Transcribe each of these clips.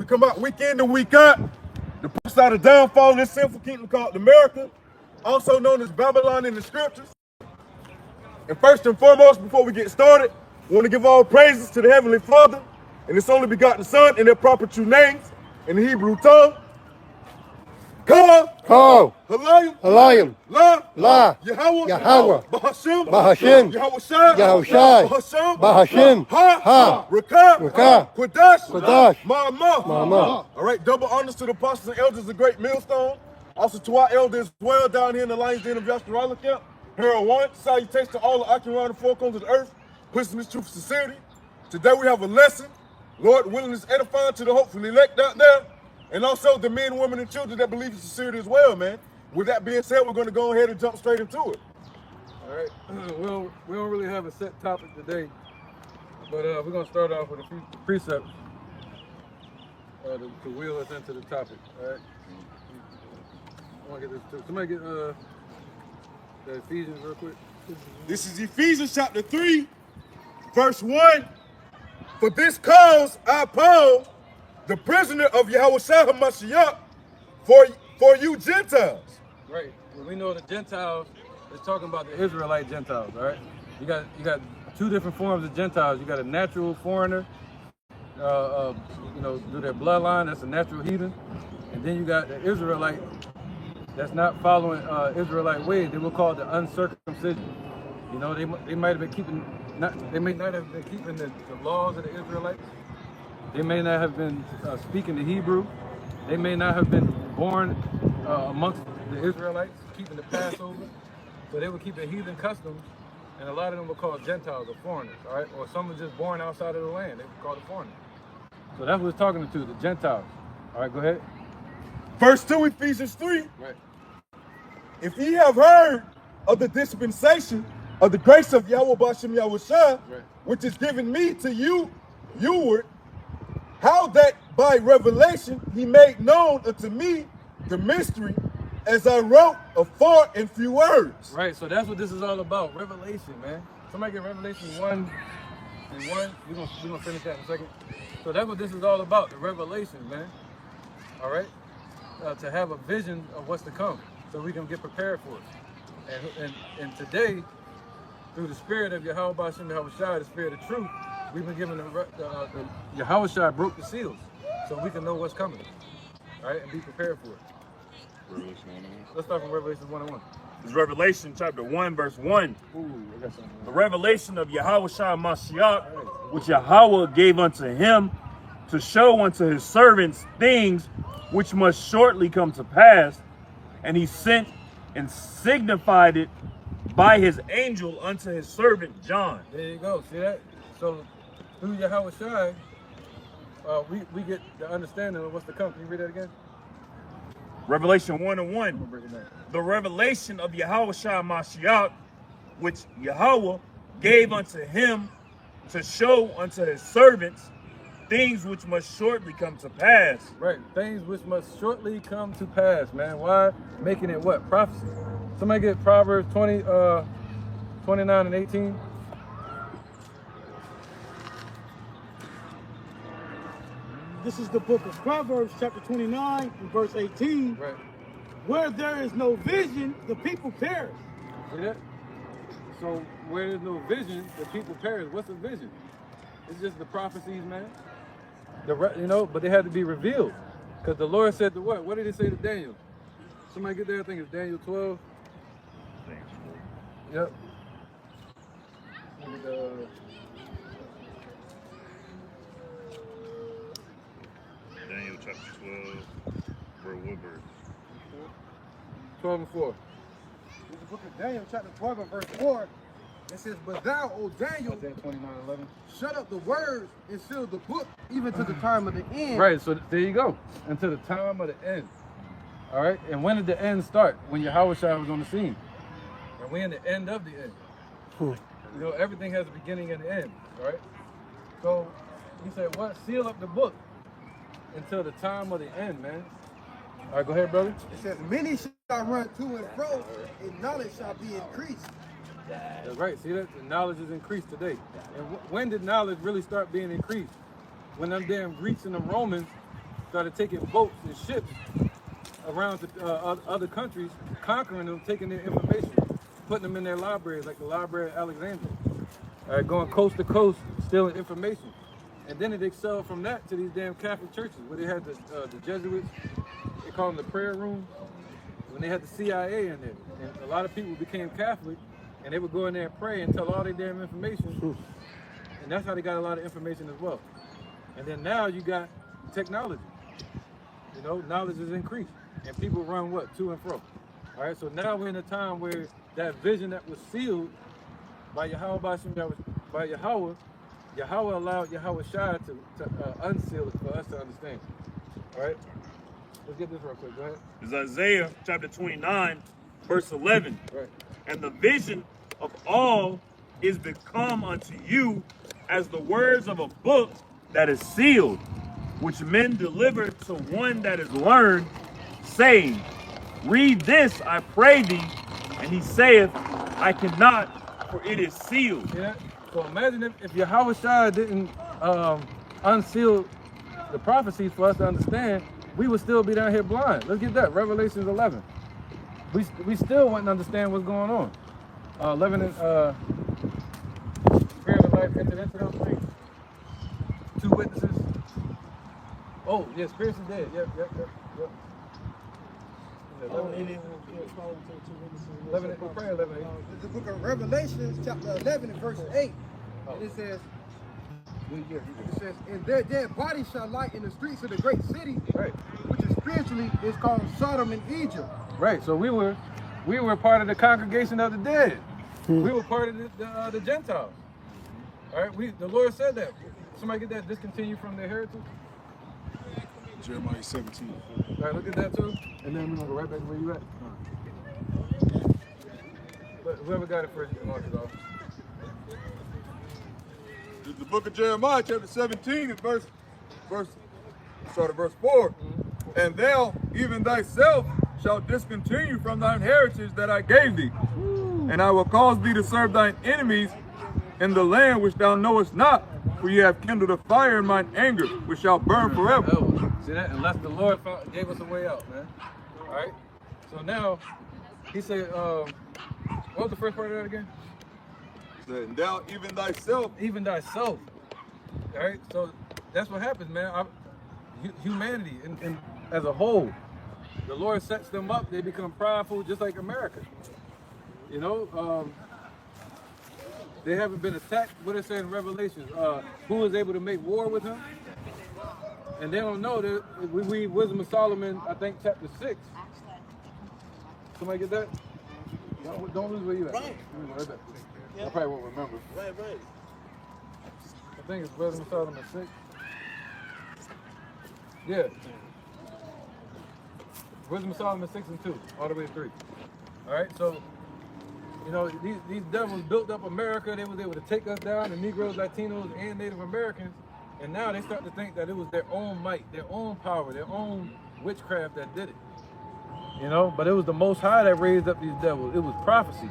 We come out week in and week out. The prophesy the downfall of this sinful kingdom called America, also known as Babylon in the scriptures. And first and foremost, before we get started, we want to give all praises to the Heavenly Father and His only begotten Son in their proper true names in the Hebrew tongue. Halayim, La, Yahweh, Bahashim, Yahawashi, Bahashim, Ha, Rakah, Quadash, Ma'amah. All right, double honors to the apostles and elders of the great millstone. Also to our elders as well down here in the Lions Den of Yashtarala camp. Harold 1, salutations to all the occupying around the four corners of the earth, pushing this truth of sincerity. Today we have a lesson, Lord willing, is edifying to the hopefully elect out there, and also the men, women, and children that believe in sincerity as well, man. With that being said, we're going to go ahead and jump straight into it. All right, we don't really have a set topic today, but we're going to start off with a few precepts to wheel us into the topic. All right, I want to get this. Somebody get the Ephesians real quick. This is Ephesians chapter 3, verse 1. For this cause I, Paul, the prisoner of Yahawashi HaMashiach, for you Gentiles. Right. Well, we know the Gentiles is talking about the Israelite Gentiles. All right. You got two different forms of Gentiles. You got a natural foreigner, through their bloodline. That's a natural heathen, and then you got the Israelite that's not following Israelite ways. They will call it the uncircumcision. You know, they might have been keeping they may not have been keeping the laws of the Israelites. They may not have been speaking the Hebrew. They may not have been born amongst the Israelites, keeping the Passover. So they were keeping heathen customs, and a lot of them were called Gentiles or foreigners, all right? Or some were just born outside of the land. They were called a foreigner. So that's what it's talking to, the Gentiles. All right, go ahead. Verse 2, Ephesians 3. Right. If ye have heard of the dispensation of the grace of Yahweh Bashem Yahawashi, Right. which is given me to youward, how that by revelation he made known unto me the mystery, as I wrote afore in few words. Right, so that's what this is all about, revelation, man. Somebody get Revelation 1 and 1. We're gonna finish that in a second. So that's what this is all about, the revelation, man. All right? To have a vision of what's to come, so we can get prepared for it. And today, through the spirit of Yahweh Bashem Yahawashi, the spirit of truth, we've been given the Yahawashi broke the seals, so we can know what's coming, all right, and be prepared for it. Revelation 1:1. Let's start from Revelation 1:1. It's Revelation chapter 1, verse 1. Ooh, I got something. The revelation of Yahawashi Mashiach, which Yahweh gave unto him to show unto his servants things which must shortly come to pass. And he sent and signified it by his angel unto his servant John. There you go. See that? So through Yahawashi, we get the understanding of what's to come. Can you read that again? Revelation 1:1. I'm gonna break it down. The revelation of Yahawashi Mashiach, which Yahweh gave unto him to show unto his servants things which must shortly come to pass. Right, things which must shortly come to pass, man. Why? Making it what? Prophecy. Somebody get Proverbs 20, 29 and 18. This is the book of Proverbs, chapter 29, and verse 18. Right. Where there is no vision, the people perish. See that? So where there's no vision, the people perish. What's a vision? It's just the prophecies, man. But they had to be revealed. Because the Lord said to what? What did he say to Daniel? Somebody get there, I think it's Daniel 12. Yep. And, Daniel chapter 12, verse 1. 12 and 4. In the book of Daniel, chapter 12 and verse 4, it says, But thou, O Daniel, Isaiah 29:11. shut up the words and seal the book even to the time of the end. Right, so there you go. Until the time of the end. All right, and when did the end start? When Yahawashi was on the scene. And we're in the end of the end. You know, everything has a beginning and an end, right? So he said, what? Seal up the book until the time of the end, man. All right, go ahead, brother. It says, Many shall run to and fro, and knowledge shall be increased. That's right. See that? The knowledge is increased today. And when did knowledge really start being increased? When them damn Greeks and them Romans started taking boats and ships around to other countries, conquering them, taking their information, putting them in their libraries, like the Library of Alexandria. All right, going coast to coast, stealing information. And then it excelled from that to these damn Catholic churches, where they had the Jesuits, they call them the prayer rooms, when they had the CIA in there. And a lot of people became Catholic, and they would go in there and pray and tell all their damn information. And that's how they got a lot of information as well. And then now you got technology. You know, knowledge is increased. And people run what? To and fro. All right, so now we're in a time where that vision that was sealed by Yahawashi, by Yahweh allowed Yahawashi to unseal it for us to understand. All right, let's get this real quick. Go ahead. It's Isaiah chapter 29, verse 11. Right. And the vision of all is become unto you as the words of a book that is sealed, which men deliver to one that is learned, saying, read this, I pray thee. And he saith, I cannot, for it is sealed. Yeah. So imagine if Yahawashi didn't unseal the prophecies for us to understand, we would still be down here blind. Let's get that. Revelations 11. We still wouldn't understand what's going on. 11 and Spirit of life entered into those things. 2 witnesses. Oh, yeah, spirits is dead. Yep. 11, we'll pray 11. It's the book of Revelation, chapter 11 and verse 8. And it says, and their dead bodies shall lie in the streets of the great city, Right. which is spiritually is called Sodom and Egypt. Right. So we were part of the congregation of the dead. We were part of the Gentiles. All right. The Lord said that. Somebody get that discontinued from their heritage. Jeremiah 17. All right, look at that too. And then we're gonna go right back to where you at. But whoever got it first, you can launch it off. It's the book of Jeremiah, chapter 17, and verse 4. And thou, even thyself, shalt discontinue from thine heritage that I gave thee. And I will cause thee to serve thine enemies in the land which thou knowest not, for ye have kindled a fire in mine anger, which shall burn forever. See that? Unless the Lord gave us a way out, man. All right. So now, he said, what was the first part of that again? And thou, even thyself. Even thyself. All right. So that's what happens, man. Humanity, and as a whole, the Lord sets them up. They become prideful, just like America. You know, they haven't been attacked. What it says in Revelations, who was able to make war with him? And they don't know that we read Wisdom of Solomon, I think chapter 6. Somebody get that? Don't lose where you at. Right. Right back. I probably won't remember. Right. I think it's Wisdom of Solomon 6. Yeah. Wisdom of Solomon 6 and 2, all the way to 3. All right, so, you know, these devils built up America. They was able to take us down, the Negroes, Latinos, and Native Americans. And now they start to think that it was their own might, their own power, their own witchcraft that did it. You know, but it was the Most High that raised up these devils. It was prophecy.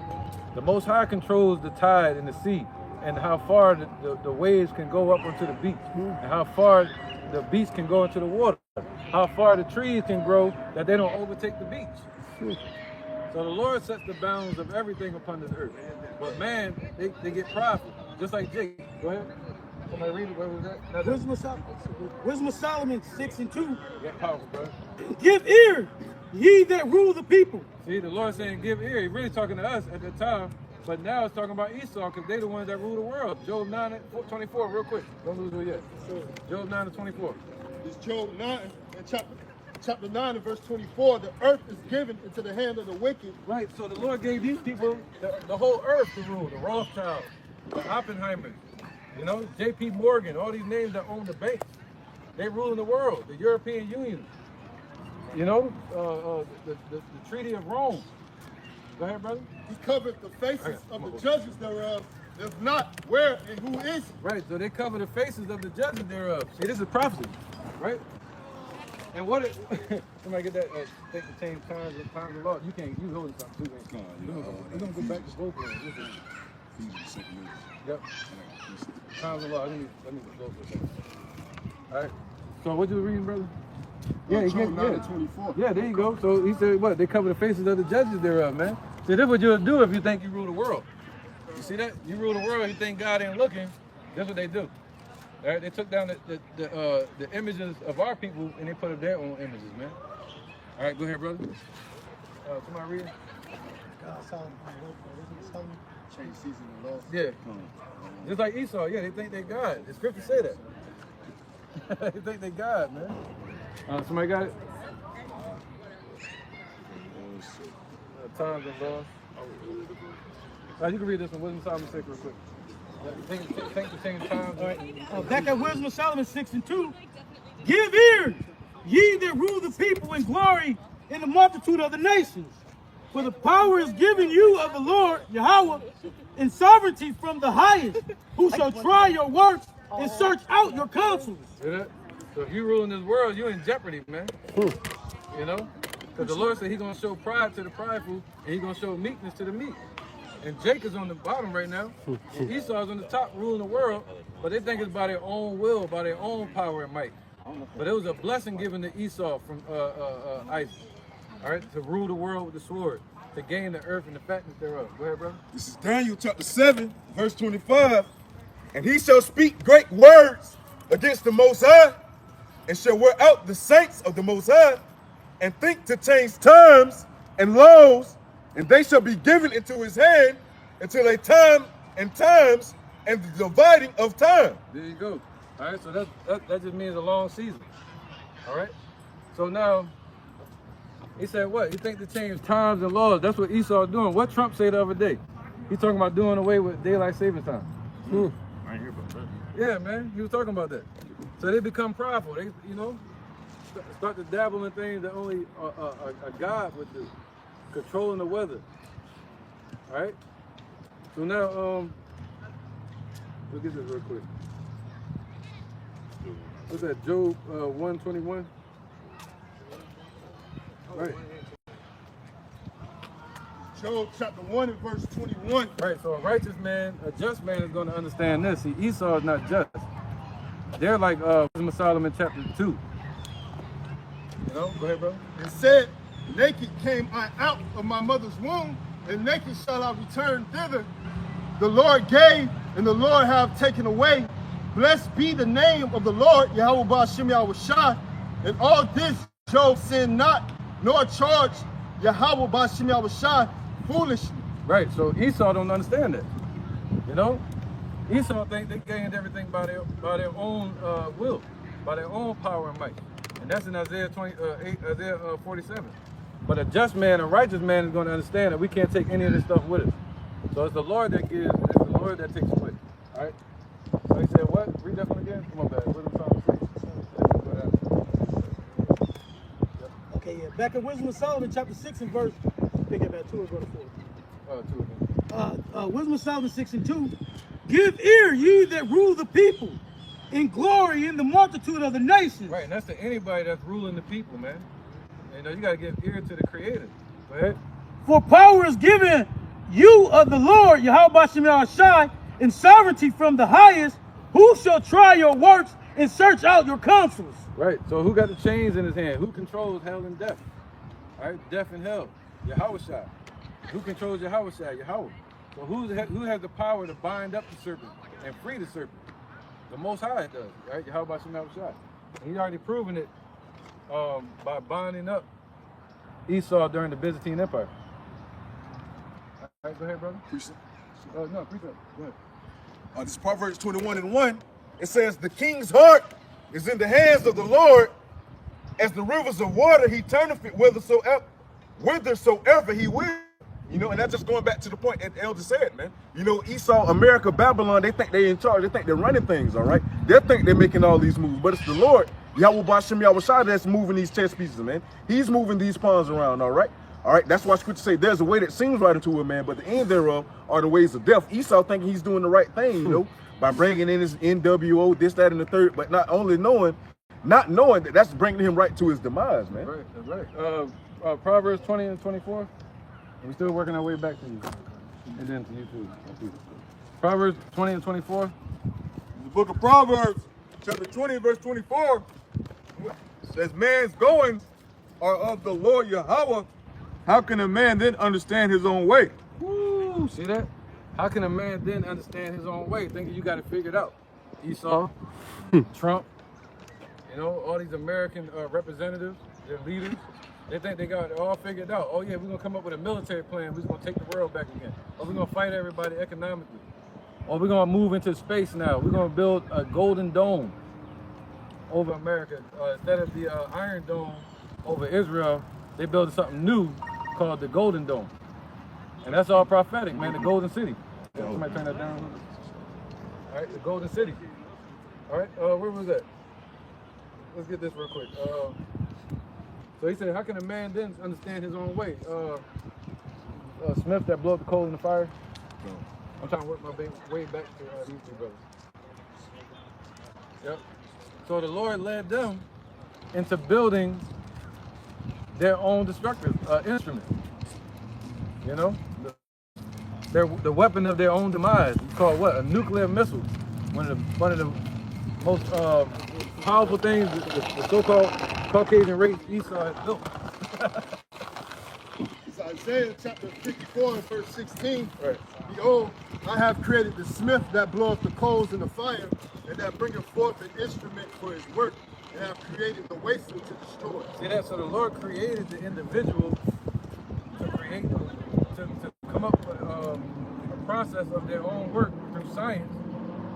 The Most High controls the tide and the sea, and how far the waves can go up onto the beach, and how far the beach can go into the water, how far the trees can grow that they don't overtake the beach. So the Lord sets the bounds of everything upon this earth. But man, they get prideful, just like Jake. Go ahead. Somebody read it. Where was that? Wisdom of Solomon 6 and 2. Yeah, powerful, bro. Give ear, ye that rule the people. See, the Lord saying give ear. He's really talking to us at that time. But now it's talking about Esau, because they're the ones that rule the world. Job 9:24, real quick. Don't lose it yet. Job 9:24. It's Job 9 and chapter 9 and verse 24. The earth is given into the hand of the wicked. Right, so the Lord gave these people the whole earth to rule. The Rothschilds, the Oppenheimers, you know, J.P. Morgan, all these names that own the banks. They rule the world, the European Union. You know, the Treaty of Rome. Go ahead, brother. He covered the faces of the judges thereof. If not, where and who is? Right, so they cover the faces of the judges thereof. See, this is prophecy, right? And what it, somebody get that, take the change times of law. You can't, you holding something too, man. We're going to go back to both of them. Yep. Times of law. Let me go for a second. All right. So what you reading, brother? Yeah, he Job gave, 9:24. yeah, there you go. So he said, what? They cover the faces of the judges thereof, man. See, that's what you'll do if you think you rule the world. You see that? You rule the world, you think God ain't looking. That's what they do. All right? They took down the images of our people and they put up their own images, man. All right, go ahead, brother. Somebody read? Change season and laws. Yeah. Just like Esau, yeah, they think they God. The scriptures say that. They think they God, man. Somebody got it? Times and laws. You can read this one. Wisdom of Solomon 6 real quick. Think the same times. All right. Back at Wisdom of Solomon 6:2. Give ear, ye that rule the people, in glory in the multitude of the nations. For the power is given you of the Lord, Yahweh, in sovereignty from the highest, who shall try your works and search out your counsels. See that? So if you rule in this world, you're in jeopardy, man. You know? Because the Lord said he's going to show pride to the prideful, and he's going to show meekness to the meek. And Jacob's on the bottom right now, and Esau's on the top ruling the world, but they think it's by their own will, by their own power and might. But it was a blessing given to Esau from Isaac, all right, to rule the world with the sword, to gain the earth and the fatness thereof. Go ahead, brother. This is Daniel chapter 7, verse 25. And he shall speak great words against the Most High, and shall wear out the saints of the Most High, and think to change times and laws, and they shall be given into his hand until a time and times and the dividing of time. There you go. All right, so that just means a long season. All right. So now, he said what? You think to change times and laws? That's what Esau's doing. What Trump said the other day? He's talking about doing away with daylight savings time. I ain't hear about that. Yeah, man, he was talking about that. So they become prideful. They, you know, start to dabble in things that only a God would do. Controlling the weather. All right. So now, look at this real quick. What's that? Job 1:21. Right. Job chapter 1 and verse 21. Right. So a righteous man, a just man, is going to understand this. See, Esau is not just. They're like Wisdom of Solomon chapter 2. You know. Go ahead, bro. And said, naked came I out of my mother's womb, and naked shall I return thither. The Lord gave, and the Lord have taken away. Blessed be the name of the Lord, Yahweh Ba'ashem Yahawashi. And all this Job sinned not, nor charged Yahweh Ba'ashem Yahawashi foolishly. Right. So Esau don't understand that. You know, Esau think they gained everything by their own will, by their own power and might, and that's in Isaiah 47. But a just man, a righteous man, is going to understand that we can't take any of this stuff with us. So it's the Lord that gives, and it's the Lord that takes away. All right. So he said, what? Read that one again. Come on, back. Wisdom of Solomon 6. Okay, yeah. Back at Wisdom of Solomon, chapter 6 and verse. Pick up at 2 or go to 4. Wisdom of Solomon 6:2. Give ear, ye that rule the people, in glory in the multitude of the nations. Right, and that's to anybody that's ruling the people, man. You know, you got to give ear to the Creator. Go ahead. For power is given you of the Lord, Yahweh Ba'ashem Yahawashi, in sovereignty from the highest, who shall try your works and search out your counsels. Right, so who got the chains in his hand? Who controls hell and death? All right, death and hell. Yahawashi. Who controls Yahawashi? Yahweh. So who has the power to bind up the serpent and free the serpent? The Most High does, right? Yahweh Ba'ashem Yahawashi. And he's already proven it by binding up Esau during the Byzantine Empire. All right, go ahead, brother. Precept. No, precept. Go ahead. This is Proverbs 21:1. It says, the king's heart is in the hands of the Lord, as the rivers of water he turneth it whithersoever he will. You know, and that's just going back to the point that the elder said, man. You know, Esau, America, Babylon, they think they're in charge. They think they're running things, all right? They think they're making all these moves, but it's the Lord, Yahweh Ba'ashem Yahawashi, that's moving these chess pieces, man. He's moving these pawns around, all right? All right, that's why Scripture say there's a way that seems right unto a man, but the end thereof are the ways of death. Esau thinking he's doing the right thing, you know, by bringing in his NWO, this, that, and the third, but not knowing that that's bringing him right to his demise, man. Right, that's right. Proverbs 20 and 24. We're still working our way back to you, and then to you too. Proverbs 20 and 24. The book of Proverbs, chapter 20, verse 24. as man's going are of the Lord Yahweh, how can a man then understand his own way? Woo, see that? How can a man then understand his own way? Thinking you got it figured out. Esau, Trump, you know, all these American representatives, their leaders, they think they got it all figured out. Oh yeah, we're gonna come up with a military plan. We're gonna take the world back again. Or we're gonna fight everybody economically. Or we're gonna move into space now. We're gonna build a golden dome over America. Instead of the Iron Dome over Israel, they built something new called the Golden Dome. And that's all prophetic, man, the Golden City. Somebody turn that down. All right, the Golden City. All right, where was that? Let's get this real quick. So he said, how can a man then understand his own way? Smith that blew up the coal in the fire. I'm trying to work my way back to these two brothers. Yep. So the Lord led them into building their own destructive instrument. You know, the weapon of their own demise. It's called what? A nuclear missile. One of the most powerful things the so-called Caucasian race Esau has built. It's Isaiah chapter 54 and verse 16. Right. Behold, I have created the smith that bloweth the coals in the fire, and that bringeth forth an instrument for his work, and have created the waster to destroy. See that? So the Lord created the individual to come up with a process of their own work through science.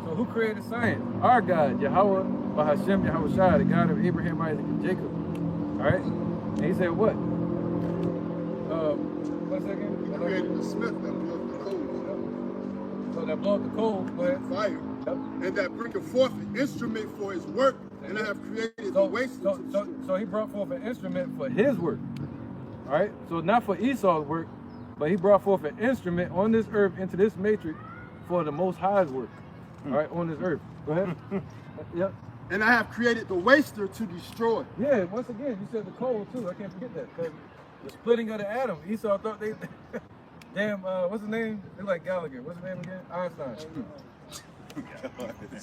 So who created science? Our God, Yahweh, Bahashem, Yahawashi, the God of Abraham, Isaac, and Jacob. All right? And he said what? One second. He created the smith that bloweth the coals. So that blow up the coal, go ahead. Fire. Yep. And that bringeth forth an instrument for his work, and I have created the waster to destroy. So he brought forth an instrument for his work. All right? So not for Esau's work, but he brought forth an instrument on this earth into this matrix for the Most High's work. All right, on this earth. Go ahead. Yep. And I have created the waster to destroy. Yeah, once again, you said the coal too. I can't forget that. Because the splitting of the atom. Esau thought they... Damn, what's his name? They're like Gallagher. What's his name again? Einstein.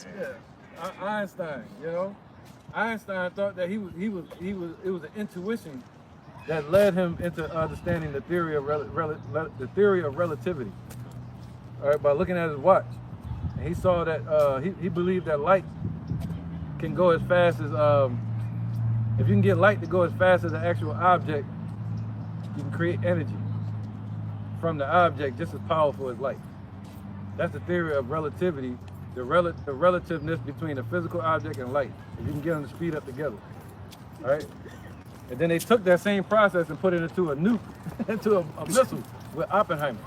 Yeah, Einstein, you know? Einstein thought that it was an intuition that led him into understanding the theory of relativity. All right, by looking at his watch. And he saw that he believed that light can go as fast as if you can get light to go as fast as an actual object, you can create energy from the object just as powerful as light. That's the theory of relativity, the relativeness between a physical object and light. If you can get them to speed up together. All right? And then they took that same process and put it into a nuke, into a missile with Oppenheimer.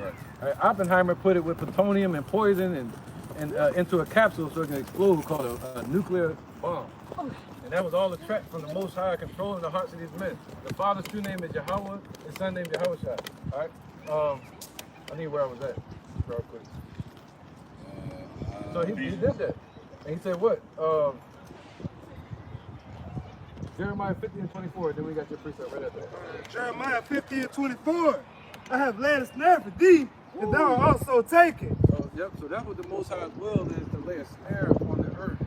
Right. All right, Oppenheimer put it with plutonium and poison and into a capsule so it can explode, called a nuclear bomb. And that was all a track from the Most High controlling the hearts of these men. The father's true name is Yahweh, his son named Yahawashi. All right? I need where I was at real quick. So he did that. And he said what? Jeremiah 50 and 24, then we got your precept right after that. Jeremiah 50 and 24. I have laid a snare for thee, and thou art also taken. So, yep, so that's what the Most High's will is, to lay a snare on the earth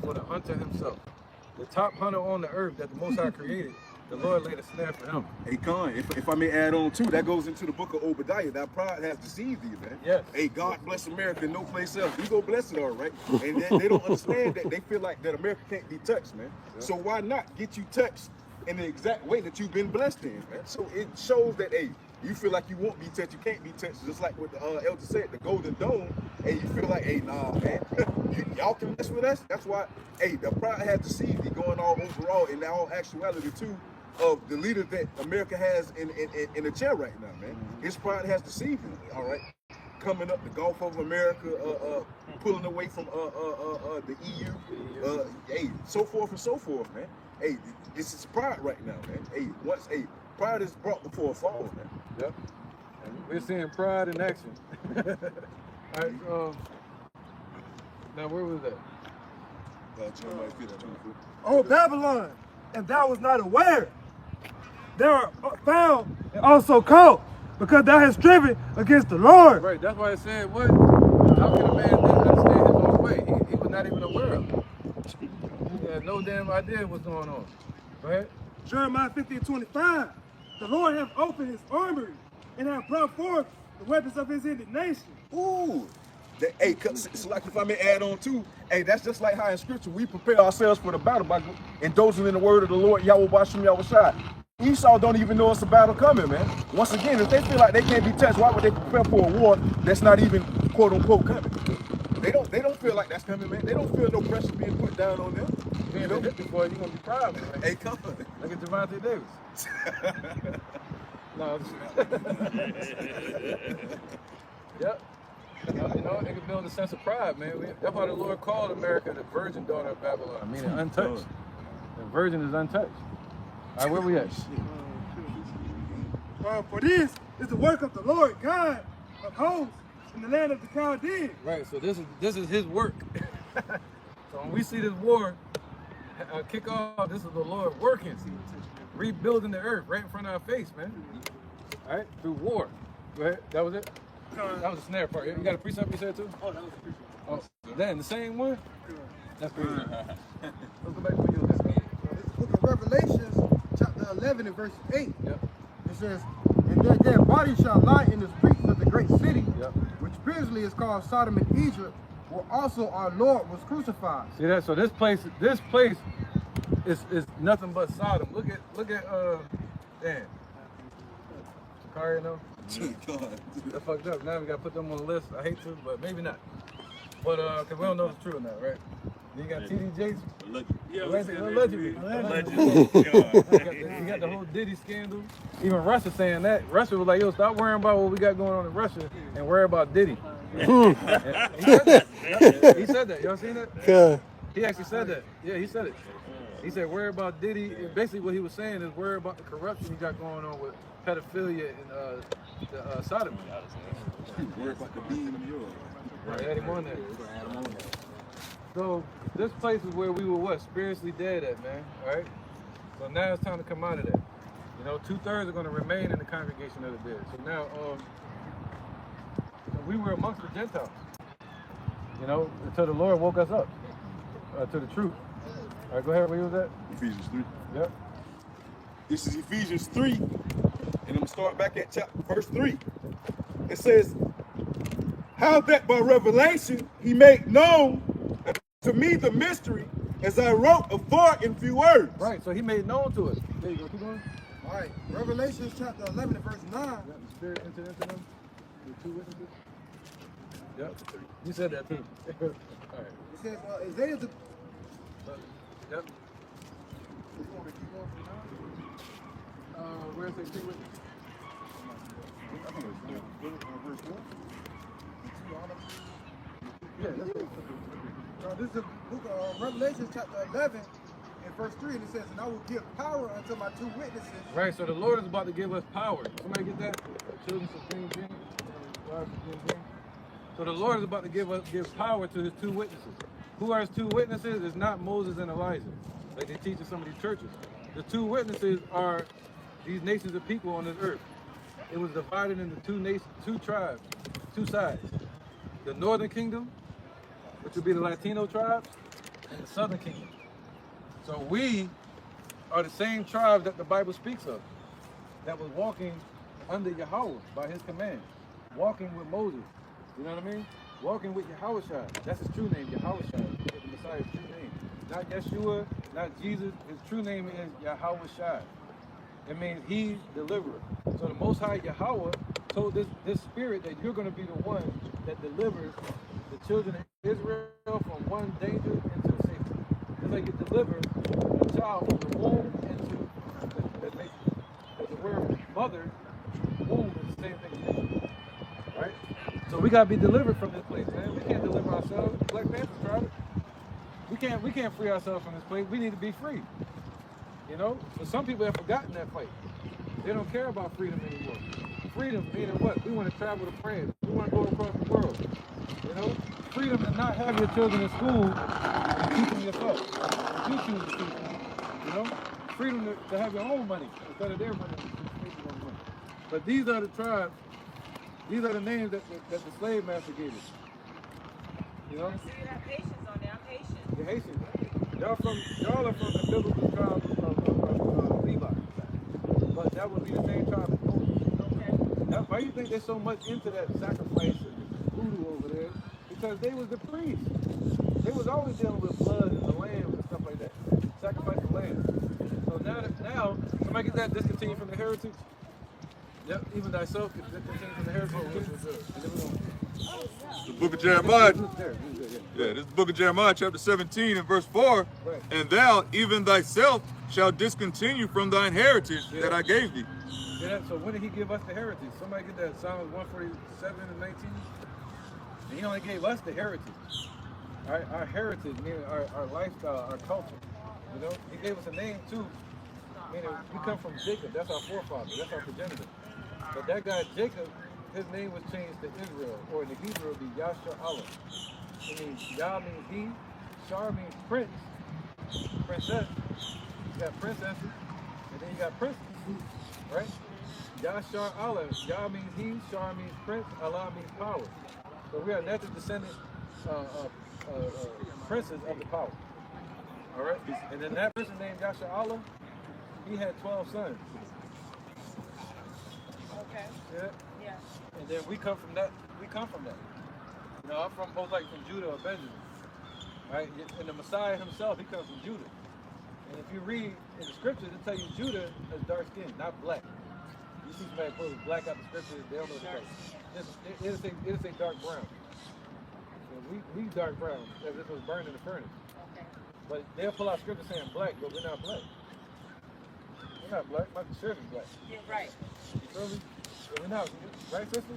for the hunter himself. The top hunter on the earth that the Most High created, the Lord laid a snare for him. Hey, Con, if I may add on too, that goes into the book of Obadiah. That pride has deceived you, man. Yes. Hey, God bless America, no place else. We go bless it, all right. And they don't understand that. They feel like that America can't be touched, man. Yep. So why not get you touched in the exact way that you've been blessed in, man? So it shows that, hey, you feel like you won't be touched, you can't be touched. Just like what the elder said, the Golden Dome. Hey, you feel like, hey, nah, man, y'all can mess with us. That's why, hey, the pride has deceived you going all overall in all actuality too of the leader that America has in the chair right now, man. His pride has deceived him, all right? Coming up the Gulf of America, pulling away from the EU, hey, so forth and so forth, man. Hey, this is pride right now, man. Hey, pride is brought before a fall, man. Yep. And we're seeing pride in action. All right, now where was that? Jeremiah 50:24. O Babylon, and thou was not aware. They are found and also caught, because thou hast striven against the Lord. Right, that's why it said, what? How can a man then understand his own way? He was not even aware of it. They had no damn idea what's going on. Go ahead. Jeremiah 50:25. The Lord hath opened his armory and hath brought forth the weapons of his indignation. Ooh. Hey, so like if I may add on too, hey, that's just like how in scripture we prepare ourselves for the battle by indulging in the word of the Lord, Yahawashi. Esau don't even know it's a battle coming, man. Once again, if they feel like they can't be touched, why would they prepare for a war that's not even quote unquote coming? They don't feel like that's coming, man. They don't feel no pressure being put down on them. You know, before you're gonna be proud, man. Hey, come on. Look at Devontae Davis. No. Yep. You know, they can build a sense of pride, man. That's why the Lord called America the virgin daughter of Babylon, meaning untouched. The virgin is untouched. All right, where we at? For this is the work of the Lord God of hosts in the land of the Chaldeans. Right, so this is his work. So when we see this war kick off, this is the Lord working, rebuilding the earth right in front of our face, man. All right, through war. Go ahead, that was it? That was the snare part. You got a precept you said too? Oh, that was a precept. Oh, then the same one? That's crazy. Let's go back to you. This is the book of Revelations, chapter 11 and verse 8. Yep. It says, and their dead bodies shall lie in the streets of the great city, Yep. which previously is called Sodom and Egypt, where also our Lord was crucified. See that? So this place is nothing but Sodom. Look at damn. Shakari, no? That's fucked up. Now we gotta put them on the list. I hate to, but maybe not. But cause we don't know if it's true or not, right? You got TD Jakes. Allegedly. You got the whole Diddy scandal. Even Russia saying that. Russia was like, yo, stop worrying about what we got going on in Russia and worry about Diddy. He said that. Y'all seen that? Yeah. He actually said that. Yeah, he said it. He said, worry about Diddy. And basically what he was saying is worry about the corruption he got going on with pedophilia and the sodomy. Worry about the beam in Europe. Right, add him on there. So this place is where we were what? Spiritually dead at, man. All right? So now it's time to come out of that. You know, 2/3 are going to remain in the congregation of the dead. So now, so we were amongst the Gentiles. You know, until the Lord woke us up to the truth. All right, go ahead. Where you was at? Ephesians 3. Yep. This is Ephesians 3, and I'm going to start back at verse 3. It says, how that by revelation he made known to me the mystery, as I wrote afore in few words. Right, so he made known to us. There you go, keep going. All right, Revelation chapter 11 and verse 9. Yep, the Spirit entered into them. The 2 witnesses. Yep, you said that too. All right. It says, Isaiah the... Yep. You want me to keep going from now? Where's the 2 witnesses? Verse 1. Yeah, that's it. This is the book of Revelation chapter 11 and verse 3, and it says, and I will give power unto my 2 witnesses. Right, so the Lord is about to give us power. Somebody get that? Children of King James. So the Lord is about to give power to his 2 witnesses. Who are his 2 witnesses? It's not Moses and Elijah, like they teach in some of these churches. The 2 witnesses are these nations of people on this earth. It was divided into 2 nations, 2 tribes, 2 sides. The northern kingdom, which would be the Latino tribes, and the southern kingdom. So we are the same tribe that the Bible speaks of, that was walking under Yahweh by his command, walking with Moses. You know what I mean? Walking with Yahawashi. That's his true name, Yahawashi. That's the Messiah's true name. Not Yeshua, not Jesus. His true name is Yahawashi. It means he deliverer. So the Most High Yahweh told this spirit that you're going to be the one that delivers the children of Israel from one danger into safety. Just like you deliver a child from the womb into the nation. Because the word mother, womb is the same thing. Right? So we gotta be delivered from this place, man. We can't deliver ourselves. Black Panthers tried it. We can't free ourselves from this place. We need to be free. You know? But some people have forgotten that fight. They don't care about freedom anymore. Freedom meaning what? We want to travel to France. We want to go across the world. You know? Freedom to not have your children in school and teach them yourself. You choose to teach them. You know? Freedom to have your own money instead of their money. But these are the tribes. These are the names that the slave master gave us. You know? See, you have Haitians on there. I'm Haitian. You're Haitian. Y'all are from the biblical tribe of Levi, but that would be the same tribe as Moses. Why do you think they're so much into that sacrifice and voodoo over there? Because they was the priests. They was always dealing with blood and the lamb and stuff like that. Sacrifice the lamb. So now somebody get that discontinued from the heritage. Yep, even thyself is discontinued from the heritage. The book of Jeremiah. Yeah, this is the book of Jeremiah, chapter 17 and verse 4. Right. And thou, even thyself, shall discontinue from thine heritage that I gave thee. Yeah, so when did he give us the heritage? Somebody get that Psalms 147 and 19. And he only gave us the heritage. Our heritage, meaning our lifestyle, our culture. You know, he gave us a name too. Meaning we come from Jacob. That's our forefather. That's our progenitor. But that guy Jacob, his name was changed to Israel, or in the Hebrew it would be Yasha-Allah. It means Yah means he, Shar means prince, princess. You got princesses, and then you got princes, right? Yashar-Allah, Yah means he, Shar means prince, Allah means power. So we are natural descendant princes of the power. All right? And then that person named Yashar-Allah, he had 12 sons. Okay. Yeah? Yeah. And then we come from that. You know, I'm from both like from Judah or Benjamin. Right? And the Messiah himself, he comes from Judah. And if you read in the scriptures, it tell you Judah is dark skin, not black. You see somebody put black out the scriptures, they don't know the color. It'll say dark brown. So we dark brown, as if it was burned in the furnace. Okay. But they'll pull out scripture saying black, but we're not black. We're not black, my shirt is black. You're right. You feel me? So we're not, right, sister?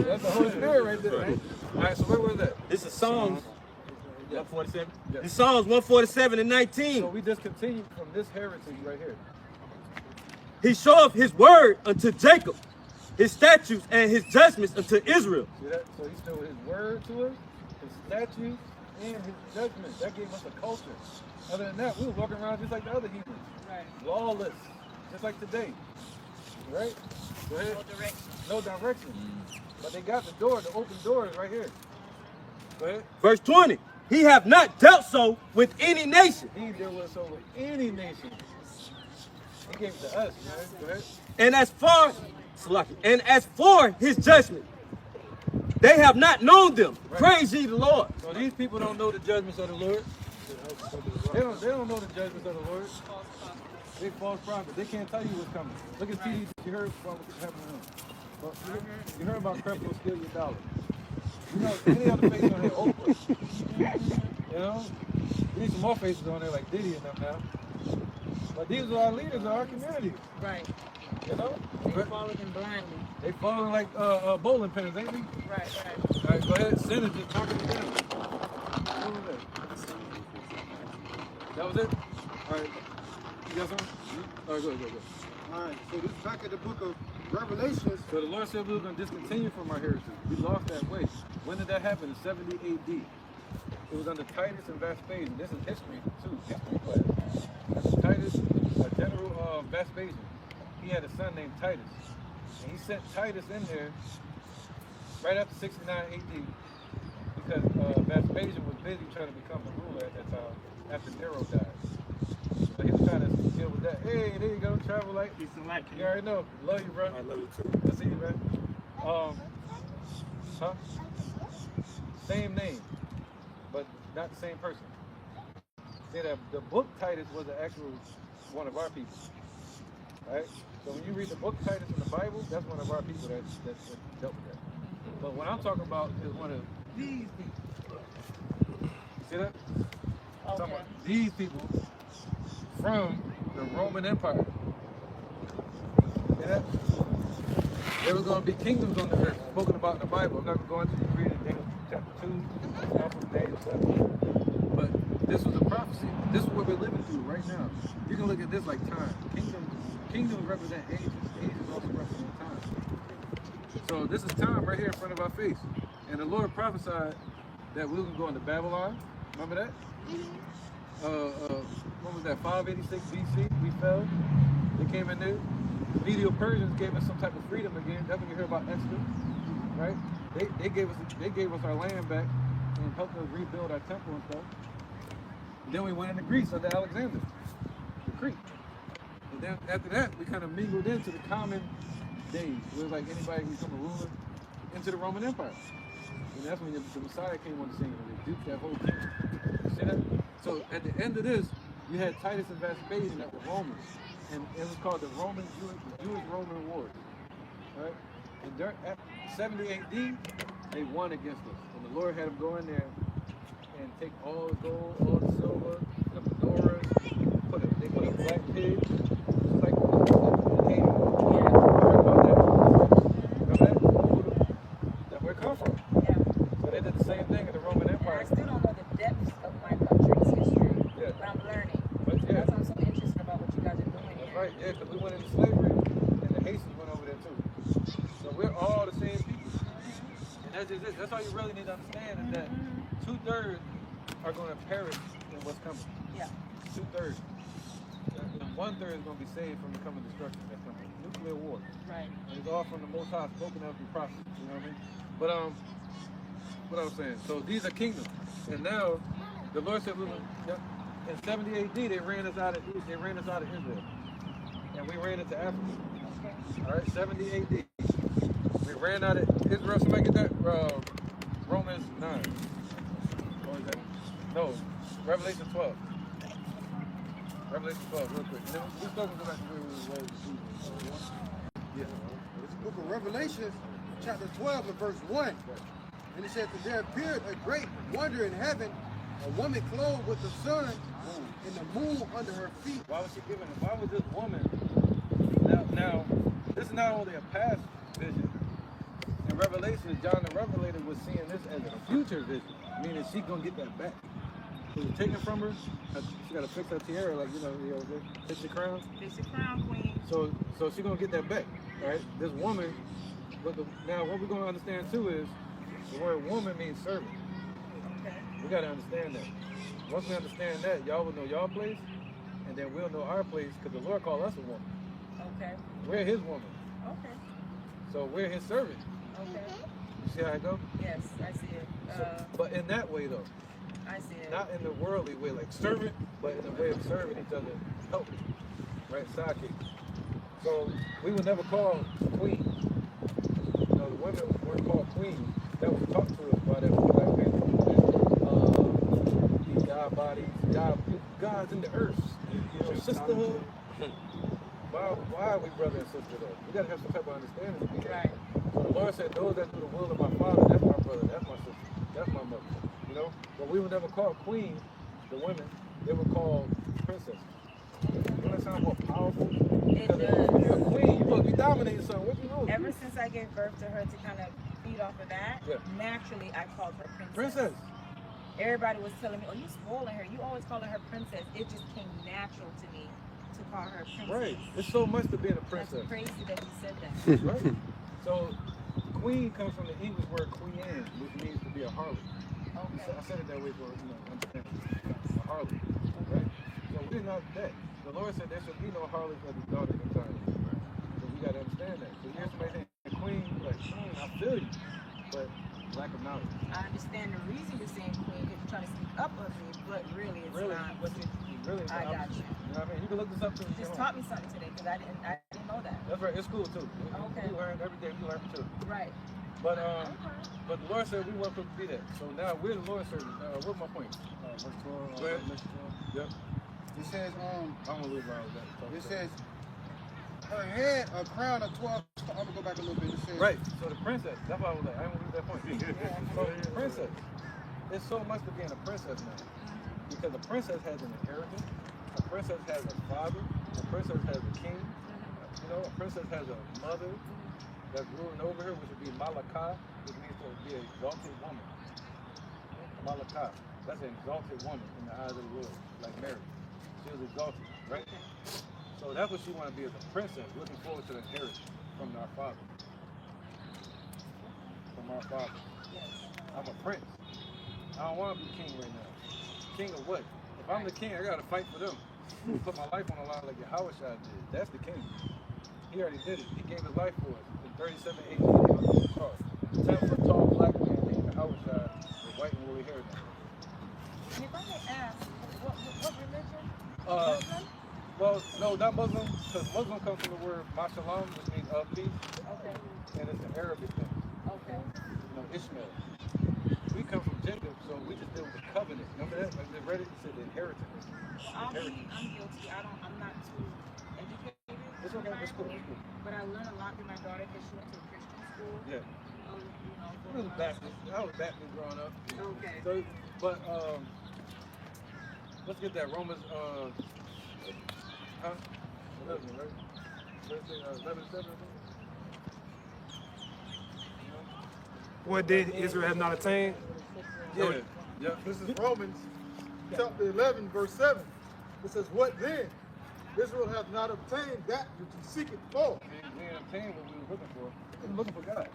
That's the Holy Spirit right there, right? All right, so where was that? This is Psalms 147. Yeah. This is Psalms 147 and 19. So we discontinued from this heritage right here. He showeth his word unto Jacob, his statutes and his judgments unto Israel. See that? So he showed his word to us, his statutes, and his judgments. That gave us a culture. Other than that, we were walking around just like the other Hebrews. Right. Lawless, just like today. Right? Go ahead. No direction. No direction. But they got the door, the open doors right here. Go ahead. Verse 20. He hath not dealt so with any nation. He did with so with any nation. He gave it to us, man. Go ahead. And as for his judgment, they have not known them. Right. Praise ye the Lord. So these people don't know the judgments of the Lord. They don't know the judgments of the Lord. They false prophets. They can't tell you what's coming. Look at TD. You heard about what's happening to him. Well, you heard about Crep will steal your dollar. You know, any other face on here, Oprah. You know? We need some more faces on there like Diddy and them now. But these are our leaders of our community. Right. You know? They follow them blindly. They falling like bowling pins, ain't they? Right. All right, go ahead. Senator, just talking to them. What was that? That was it? All right. You got something? All right, go. All right, so this is back at the book of Revelations. So the Lord said we were going to discontinue from our heritage. We lost that way. When did that happen? In 70 AD. It was under Titus and Vespasian. This is history, too. History class. Titus, General Vespasian, he had a son named Titus. And he sent Titus in there right after 69 AD because Vespasian was busy trying to become the ruler at that time after Nero died. So he was trying to deal with that. Hey, there you go, travel light. Peace and light. You already know. Love you, bro. I love you too. Good to see you, man. Same name, but not the same person. See that the book Titus was the actual one of our people. Right? So when you read the book Titus in the Bible, that's one of our people that dealt with that. But what I'm talking about is one of these people. See that? I'm talking about these people from the Roman Empire. See that? There was going to be kingdoms on the earth spoken about in the Bible. I'm not going to go into reading Daniel chapter 2, Alpha, Daniel 7. But this was a prophecy. This is what we're living through right now. You can look at this like time. Kingdoms represent ages. Ages also represent time. So this is time right here in front of our face. And the Lord prophesied that we were going to go into Babylon. Remember that? What was that? 586 BC. We fell. They came in there. The Medo-Persians gave us some type of freedom again. That's when you hear about Esther, right? They gave us our land back and helped us rebuild our temple and stuff. Then we went into Greece under Alexander, the Greek. And then after that, we kind of mingled into the common days, where like anybody can become a ruler, into the Roman Empire. And that's when the Messiah came on the scene and they duped that whole kingdom. You see that? So at the end of this, you had Titus and Vespasian that were Romans. And it was called the Jewish-Roman Wars. Right? And at 70 AD, they won against us. And the Lord had them go in there and take all the gold, all the silver, the menorahs, they put a black pig, just like the Haiti. That's where it comes from. Yeah. So they did the same thing in the Roman And Empire. I still don't know the depths of my country's history, Yeah. but I'm learning. But yeah. That's why I'm so interested about what you guys are doing That's here. right, yeah, because we went into slavery, and the Haitians went over there too. So we're all the same people. And that's just it. That's all you really need to understand is that 2/3 are going to perish in what's coming. Yeah. 2/3. And 1/3 is going to be saved from the coming destruction that's coming. Nuclear war. Right. And it's all from the Most High, spoken of in prophets. You know what I mean? But what I was saying. So these are kingdoms, and now the Lord said, in 70 AD they ran us out of Israel, and we ran into Africa. All right, 70 AD. We ran out of Israel. Somebody get that? Romans 9. What is that? No, Revelation 12. Revelation 12, real quick. And then we're talking about where we were. This book of Revelation, chapter 12 and verse 1. And it says that there appeared a great wonder in heaven, a woman clothed with the sun and the moon under her feet. Why was this woman? Now, this is not only a past vision. In Revelation, John the Revelator was seeing this as a future vision, meaning she's gonna get that back. It was taken from her. She got to fix her tiara, like fix the crown. Fix the crown, queen. So she's gonna get that back, right? This woman. Now, what we're gonna understand too is the word woman means servant. Okay. We gotta understand that. Once we understand that, y'all will know y'all place, and then we'll know our place, because the Lord called us a woman. Okay. We're His woman, Okay. so we're His servant. Okay. You see how it goes? Yes, I see it. But in that way, though, I see it. not in the worldly way, like servant, but in the way of serving each other, help, right? Sidekick. So we would never call queen. You know, the women weren't called queen. That was taught to us by that Black Panther. These God bodies, gods in the earth. You know, sisterhood. Why are we brother and sister though? We gotta have some type of understanding. Right. So the Lord said, those that do the will of my Father, that's my brother, that's my sister, that's my mother. You know? But we would never call queen the women, they were called princess. Doesn't that sound more powerful? It Because does. when you're a queen, you're supposed to be dominating something. What you doing? Ever since I gave birth to her to kind of feed off of that, Yeah. naturally I called her princess. Princess. Everybody was telling me, oh, you spoiling her. You always calling her princess. It just came natural to me to call her princess. Right. It's so much to being a princess. That's crazy that you said that. Right. So queen comes from the English word queen, which means to be a harlot. Okay. I said it that way for understand. A harlot. Right? So we're not that. The Lord said there should be no harlots of his daughters in Zion. So we gotta understand that. So here's somebody saying queen, like I feel you, but lack of knowledge. I understand the reason you're saying queen because you're trying to speak up of me, but really it's not. Really, I got you. You know what I mean? You can look this up too. You just taught me something today because I didn't know that. That's right. It's cool too. Okay. We learn every day. We learn too. Right. But the Lord said we weren't supposed to be that. So now we're the Lord's servants. What's my point? Verse 12. Go ahead. Yep. It says, I'm gonna lose my that. it says, her head a crown of 12. I'm gonna go back a little bit. It says, Right. So the princess. That's why I was like, I didn't want to lose that point. So the princess. There's so much to being a princess now. Because a princess has an inheritance. A princess has a father. A princess has a king. You know, a princess has a mother that's ruling over her, which would be Malakah, which means to be an exalted woman. Malakah. That's an exalted woman in the eyes of the Lord, like Mary. She was exalted, right? So that's what she wanted to be as a princess, looking forward to the inheritance from our father. From our father. I'm a prince. I don't want to be king right now. King of what? If I'm the king, I gotta fight for them. Put my life on the line like Yahawashi did. That's the king. He already did it. He gave his life for us. In 37 AD, he was on the cross. 10-foot tall black man named Yahawashi with white and woolly hair now. And if I may ask, what religion? Muslim? Well, no, not Muslim, because Muslim comes from the word mashalom, which means of peace, Okay. and it's an Arabic thing. Okay. You know, Ishmael. We come from Jacob, so we just deal with the covenant. Remember that? Like they read it, it said the inheritance. I'm guilty. I'm not too educated. It's okay, it's cool, it's cool. But I learned a lot through my daughter because she went to a Christian school. Yeah. You know. It was Baptist. I was Baptist growing up. Okay. So, but let's get that Romans 11, right? Let's say 11:7. What did Israel have not attained? Yeah. Yeah. This is Romans chapter 11, verse 7. It says, what then? Israel hath not obtained that which he seeketh for. We ain't obtained what we were looking for. We were looking for God.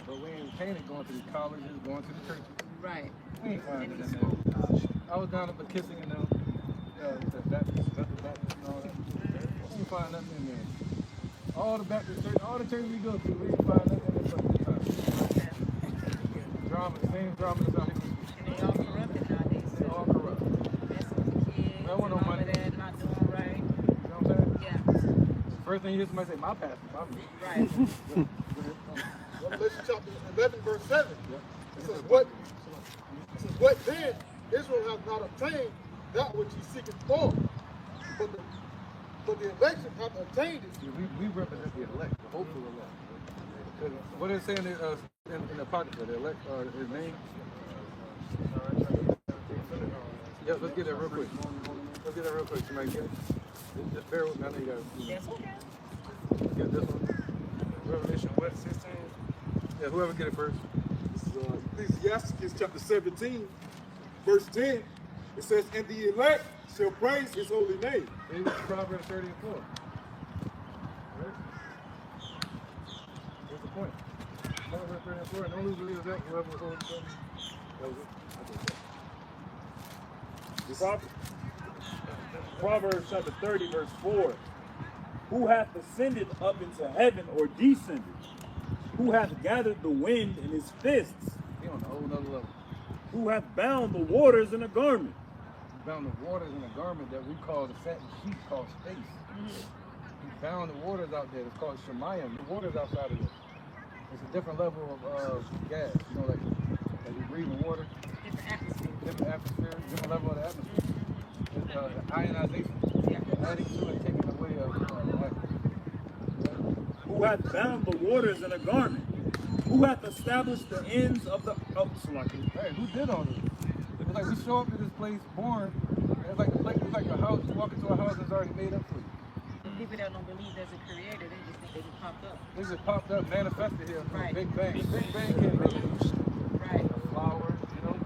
But we ain't obtained it going to the colleges, going to the churches. Right. We ain't finding it in there. I was down at the Kissing and them, the Baptist, Baptist and all that. We ain't find nothing in there. All the Baptist churches, all the churches we go to, we ain't find nothing in there. Drama, the same drama that's out here. And they all corrupted nowadays. They all corrupt. Messing with the kids, That one on mom my- and dad not doing right. You know what I'm saying? Yeah. First thing you hear somebody say, my pastor, my pastor. Right. Revelation chapter 11, verse 7. It says, what then? Israel hath not obtained that which he seeketh for. But the election hath obtained it. Yeah, we represent the elect, the hopeful elect. Because what is it saying in the Apocrypha, the elect, his name? Yeah, let's get that real quick. Let's get that real quick. Somebody get it. Just bear with me. I know you got it. That's okay. Let's get this one. Revelation what, 16? Yeah, whoever get it first. This is Ecclesiastes chapter 17, verse 10. It says, and the elect shall praise his holy name. It was Proverbs 30 and 4. Right? What's the point? Proverbs 30 and 4. And only believe that whoever was holy. That was it. Proverbs chapter 30, verse 4. Who hath ascended up into heaven or descended? Who hath gathered the wind in his fists? He on a whole nother level. Who hath bound the waters in a garment? He bound the waters in a garment that we call the satin sheet called space. He bound the waters out there. It's called Shemayim. The waters outside of this. It's a different level of gas. You know, like you breathe in water. Different atmosphere. Different atmosphere. Different level of the atmosphere. It's, ionization. Adding to and taking away of life. Who hath bound the waters in a garment? Who hath established the ends of the Hey, who did all this? It's like we show up to this place born, and it's like the place is like a house. You walk into a house that's already made up for you. The people that don't believe there's a creator, they just think they just popped up. They just popped up, manifested here from Right. a Big Bang. Big Bang can't make it. Right. Flowers, you know.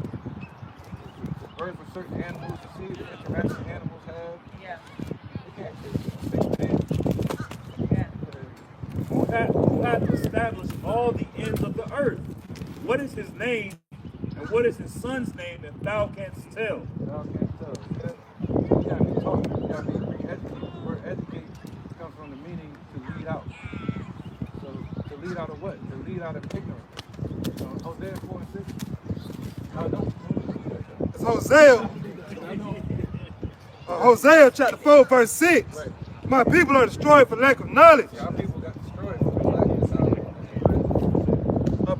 The birth of certain animals, you see the interaction animals have. Yeah. They can't Big Bang. Yeah. who hath established all the ends of the earth? What is his name, and what is his son's name, if thou canst tell? Y'all can't tell. You gotta be taught. You gotta be re-educated. The word educate comes from the meaning to lead out. So to lead out of what? To lead out of ignorance. Hosea 4 and 6. I know. It's Hosea. Hosea chapter 4, verse 6. Right. My people are destroyed for lack of knowledge. See, our people got destroyed for the lack of knowledge.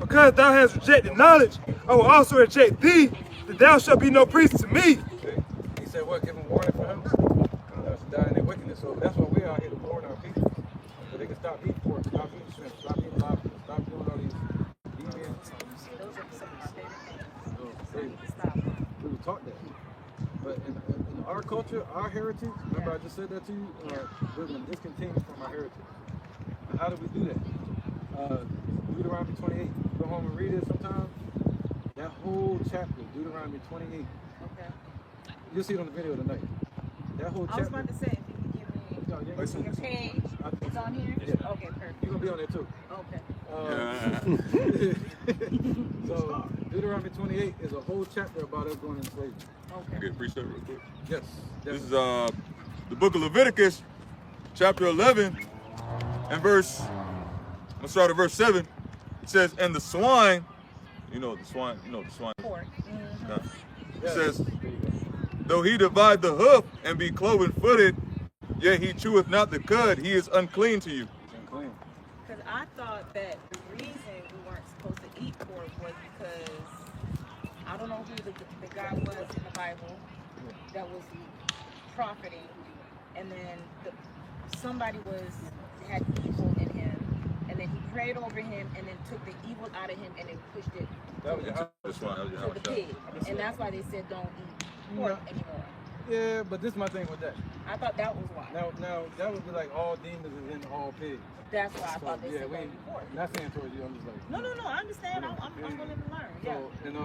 Because thou hast rejected knowledge, I will also reject thee, that thou shalt be no priest to me. See? He said, what? Give them warning for him? Because to die in their wickedness. So that's why we're out here to warn our people. So they can stop eating pork, stop eating shrimp, stop eating lobster, stop doing all these deviant. Those are some of the stated things. Stop. We were taught that. But in our culture, our heritage, remember I just said that to you, we're going to discontinue from our heritage. And how do we do that? Deuteronomy 28. Go home and read it sometime. That whole chapter, Deuteronomy 28. Okay. You'll see it on the video tonight. That whole I was chapter. about to say, if you could give me No, your page, it's on here? Yeah. Okay, perfect. You're going to be on there too. Okay. So Deuteronomy 28 is a whole chapter about us going into slavery. Okay. Okay, precept real quick. Yes. This is definitely. the book of Leviticus, chapter 11, and verse. Let's start at verse 7. It says, "And the swine, the swine, Pork. yeah. It says, though he divide the hoof and be cloven-footed, yet he cheweth not the cud, he is unclean to you. Because I thought that the reason we weren't supposed to eat pork was because I don't know who the guy was in the Bible that was profiting, and then somebody had evil in him, and then he prayed over him, and then took the evil out of him, and then pushed it to the pig, and that's why they said don't eat pork anymore. Yeah, but this is my thing with that. I thought that was why. Now that would be like all demons is in all pigs. That's why I thought they said we don't eat pork. not saying towards you. I'm just like No, I understand. I'm willing to learn. Yeah. So, and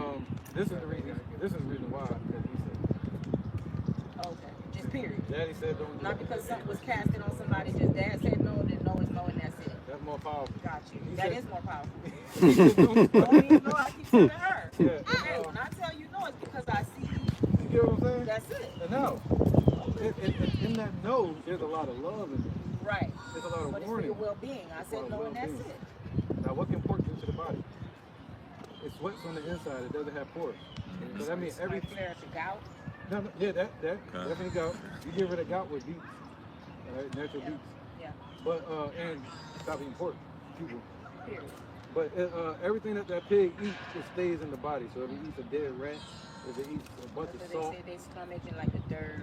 this is the reason. This is the reason why. Because he said. Okay. Just period. Daddy said don't do Not that. because something was casted on somebody. Just dad said no, then no is no, and that's it. That's more powerful. Got you. He That said- is more powerful. Don't even know. I keep telling her. Yeah. Hey, when I tell you no, it's because I see. You get what I'm saying? That's it. And now, in that no, there's a lot of love in it. Right. There's a lot of But it's for warning. your well-being. I said no, and that's well-being. it. Now, what can pork do to the body? It sweats on the inside. It doesn't have pores. So that means every. Like clear the gout. No, yeah, that definitely gout. You get rid of gout with beets, all right, natural beets. Yeah. But and stop eating pork, people. Period. But everything that pig eats, it stays in the body. So if it eats a dead rat, if it eats a bunch of So salt, they say they stomach and like the dirt.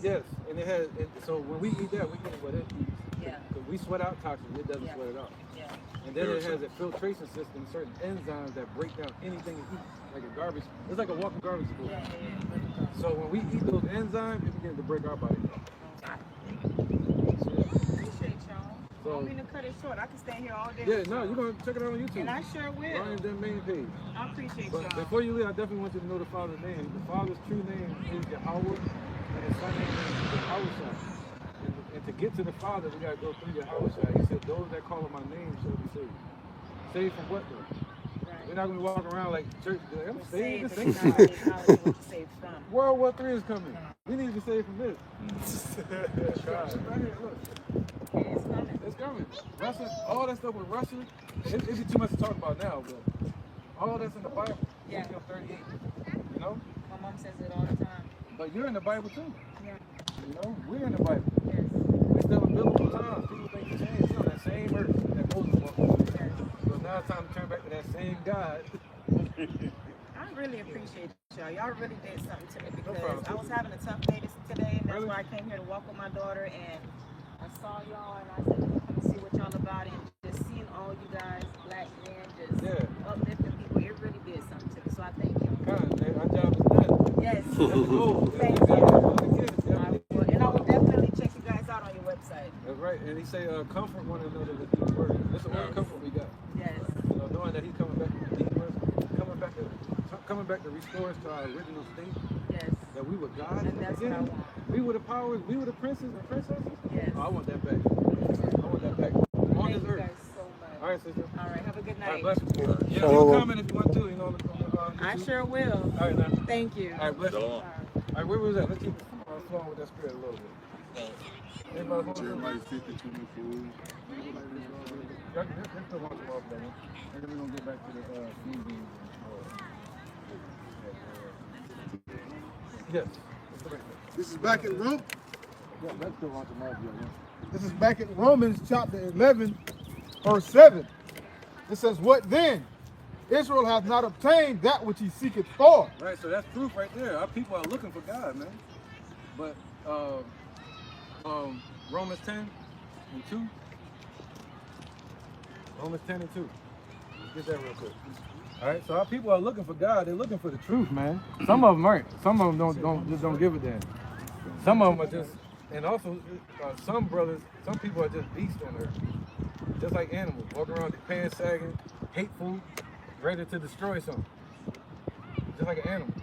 yes, and it has. So when we eat that, we eat what it eats. Yeah. Because we sweat out toxins, it doesn't Yeah. sweat it out. Yeah. And then it has a filtration system, certain enzymes that break down anything it eats, like a garbage. It's like a walking garbage disposal. Yeah. So when we eat those enzymes, it begins to break our body down. Appreciate y'all. So- I don't mean to cut it short. I can stay here all day. Yeah, with no, y'all. you're going to check it out on YouTube. And I sure will. Ryan's that main page. I appreciate But y'all. before you leave, I definitely want you to know the Father's name. The Father's true name is Yahweh, and his Son's name is Yahawashi. And to get to the Father, we got to go through Yahawashi. He said, those that call on my name shall be saved. Saved from what, though? Right. We're not going to walk around like church, like, I'm saved. Saved, This but not acknowledge what you're saved from. World War III is coming. We need to be saved from this. God, right here, look. It's coming. It's coming. Russia, all that stuff with Russia, it'd be too much to talk about now, but all that's in the Bible. Yeah. Ezekiel 38. You know? My mom says it all the time. But you're in the Bible too. Yeah. You know? We're in the Bible. Yes. We still in biblical times. People think it's changed. Still on that same earth that Moses walked on. Yes. So now it's time to turn back to that same God. I really appreciate y'all. Y'all really did something to me because problem. I was having a tough day today, and that's Really? why I came here to walk with my daughter. And I saw y'all, and I said, let me come and see what y'all about. And just seeing all you guys, black men, just Yeah. uplifting people, it really did something to me. So I thank you. God, man, our job is done. Yes. That's the goal. Thank We gotta you. help the kids. And I will definitely check you guys out on your website. That's right. And he say, comfort one another with these words. That's the only comfort we got. Yes. You know, knowing that he's coming back from the demons, coming back to restore us to our original state. Yes. That we were God. And that's what I want. We were the powers. We were the princes and princesses. Yes. Oh, I want that back. I want that back. On Thank this you earth. guys so much. All right, sister. All right. Have a good All right, night. bless you. Yeah, Shalom. you comment if you want to. You know, on I YouTube. sure will. All right, now. Thank you. All right, bless you. Shalom. All right, where was that? Let's keep flowing with that spirit a little bit. Everybody hold on. Jeremiah 52:4. Let's still watch them off, brother. And then we're going to get back to the food games. Yes. This is back in Rome. Yeah, let's still watch them off, brother. This is back in Romans chapter 11, verse 7. It says, what then? Israel hath not obtained that which he seeketh for. Right, so that's proof right there. Our people are looking for God, man. But Romans 10 and 2. Romans 10 and 2. Let's get that real quick. All right, so our people are looking for God. They're looking for the truth, man. Some of them aren't. Some of them don't give a damn. Some of them are just, and also some brothers, some people are just beasts on earth, just like animals, walking around with their pants sagging, hateful, ready to destroy something, just like an animal.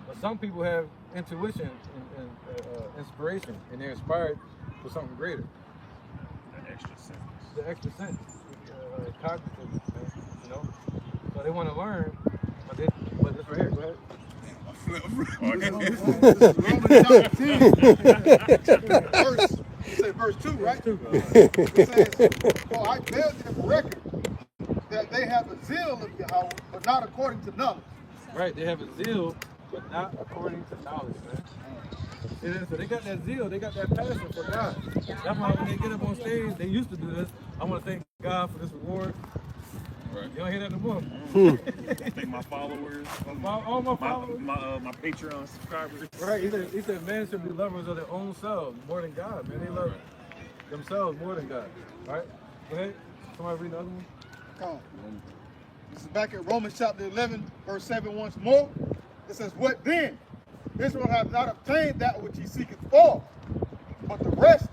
But some people have intuition and inspiration, and they're inspired for something greater. The extra sense, cognitive, you know. So they want to learn, but it's right here. Go ahead. Romans chapter 10, verse 2, right? It says, for I bear them record that they have a zeal of Yahweh, but not according to knowledge. Right, they have a zeal, but not according to knowledge, man. And so they got that zeal, they got that passion for God. That's why when they get up on stage, they used to do this. I want to thank God for this reward. Right. You don't hear that no more. Thank my followers, all my followers, my Patreon subscribers. Right. He said men should be lovers of their own selves more than God, man. They love themselves more than God. All right. Go ahead. Somebody read the other one. Come on. This is back at Romans chapter 11, verse 7 once more. It says, what then? Israel hath not obtained that which he seeketh for, but the rest,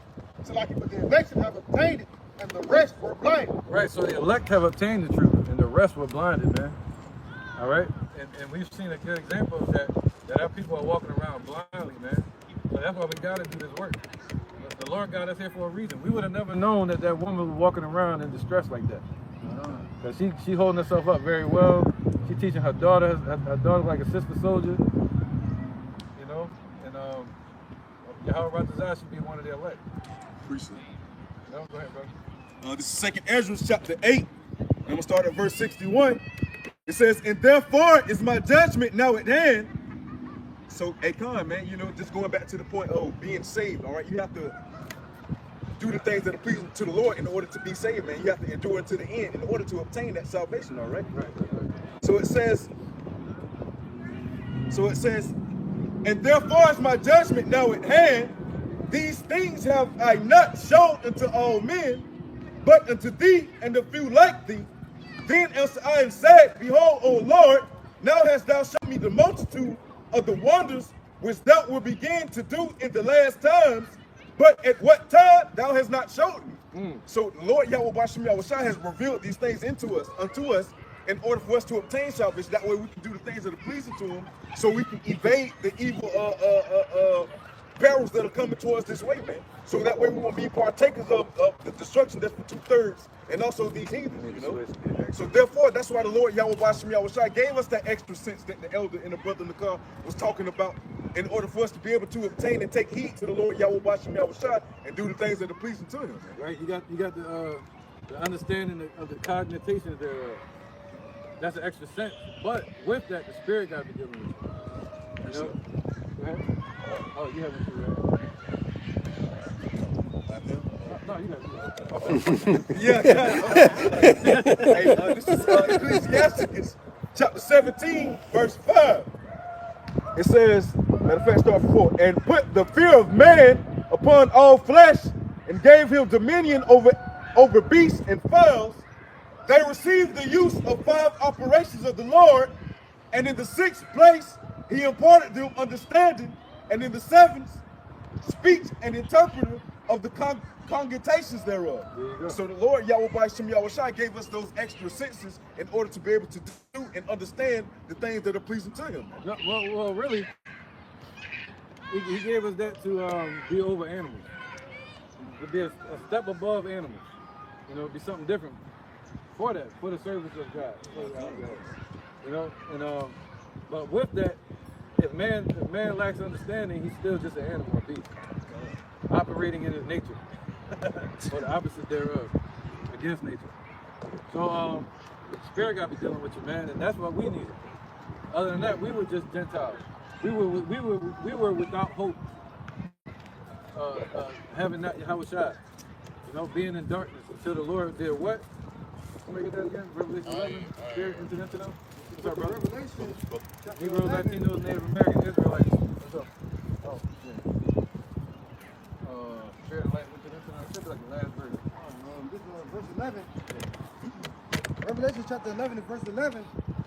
but the election have obtained it, and the rest were blinded. Right, so the elect have obtained the truth, and the rest were blinded, man. All right? And we've seen a good example of that our people are walking around blindly, man. So that's why we got to do this work. The Lord got us here for a reason. We would have never known that that woman was walking around in distress like that. Because she holding herself up very well. She teaching her daughter like a sister soldier. You know? And Yahawashi should be one of their elect. Appreciate it. No, go ahead, brother. This is 2nd Ezra chapter 8. I'm going to start at verse 61. It says, and therefore is my judgment now at hand. So, Akon, man, you know, just going back to the point of being saved, all right? You have to do the things that are pleasing to the Lord in order to be saved, man. You have to endure to the end in order to obtain that salvation, all right? Right. So it says, and therefore is my judgment now at hand. These things have I not shown unto all men, but unto thee and a few like thee. Then answered I and said, behold, O Lord, now hast thou shown me the multitude of the wonders which thou wilt begin to do in the last times, but at what time thou hast not showed me. So the Lord Yahawashi has revealed these things unto us, in order for us to obtain salvation. That way we can do the things that are pleasing to him, so we can evade the evil perils that are coming towards this way, man. So that way we won't be partakers of the destruction that's for 2/3, and also these heathens, you know. So therefore, that's why the Lord Yahawashi gave us that extra sense that the elder and the brother in the car was talking about, in order for us to be able to obtain and take heed to the Lord Yahawashi and do the things that are pleasing to him. Right, you got the understanding of the cognition thereof. That's an extra sense. But with that, the spirit got to be dealing with you. You know? Go ahead. Oh, you haven't seen that. No, you haven't. Yeah. Hey, this is Ecclesiastes chapter 17, verse 5. It says, matter of fact, start from 4. And put the fear of man upon all flesh, and gave him dominion over beasts and fowls. They received the use of 5 operations of the Lord, and in the 6th place he imparted them understanding, and in the 7th speech and interpreter of the congregations thereof. So the Lord Yahawashi gave us those extra senses in order to be able to do and understand the things that are pleasing to him. No, well, really, he gave us that to be over animals, to be a step above animals. You know, be something different for that, for the service of God. You know, and but with that, if man lacks understanding, he's still just an animal, a beast, operating in his nature, or the opposite thereof, against nature. So the spirit got to be dealing with you, man, and that's what we needed. Other than that, we were just Gentiles. We were without hope, having not Yahawashi, you know, being in darkness until the Lord did what? Somebody get that again? Revelation 11, spirit entered into them. What's up, brother? Revelation. Negroes, Latinos, Native Americans, Israelites. What's up? Oh, yeah. Spirit of light entered into them. Should be like the last verse. This is verse 11. Revelation chapter 11 and verse 11.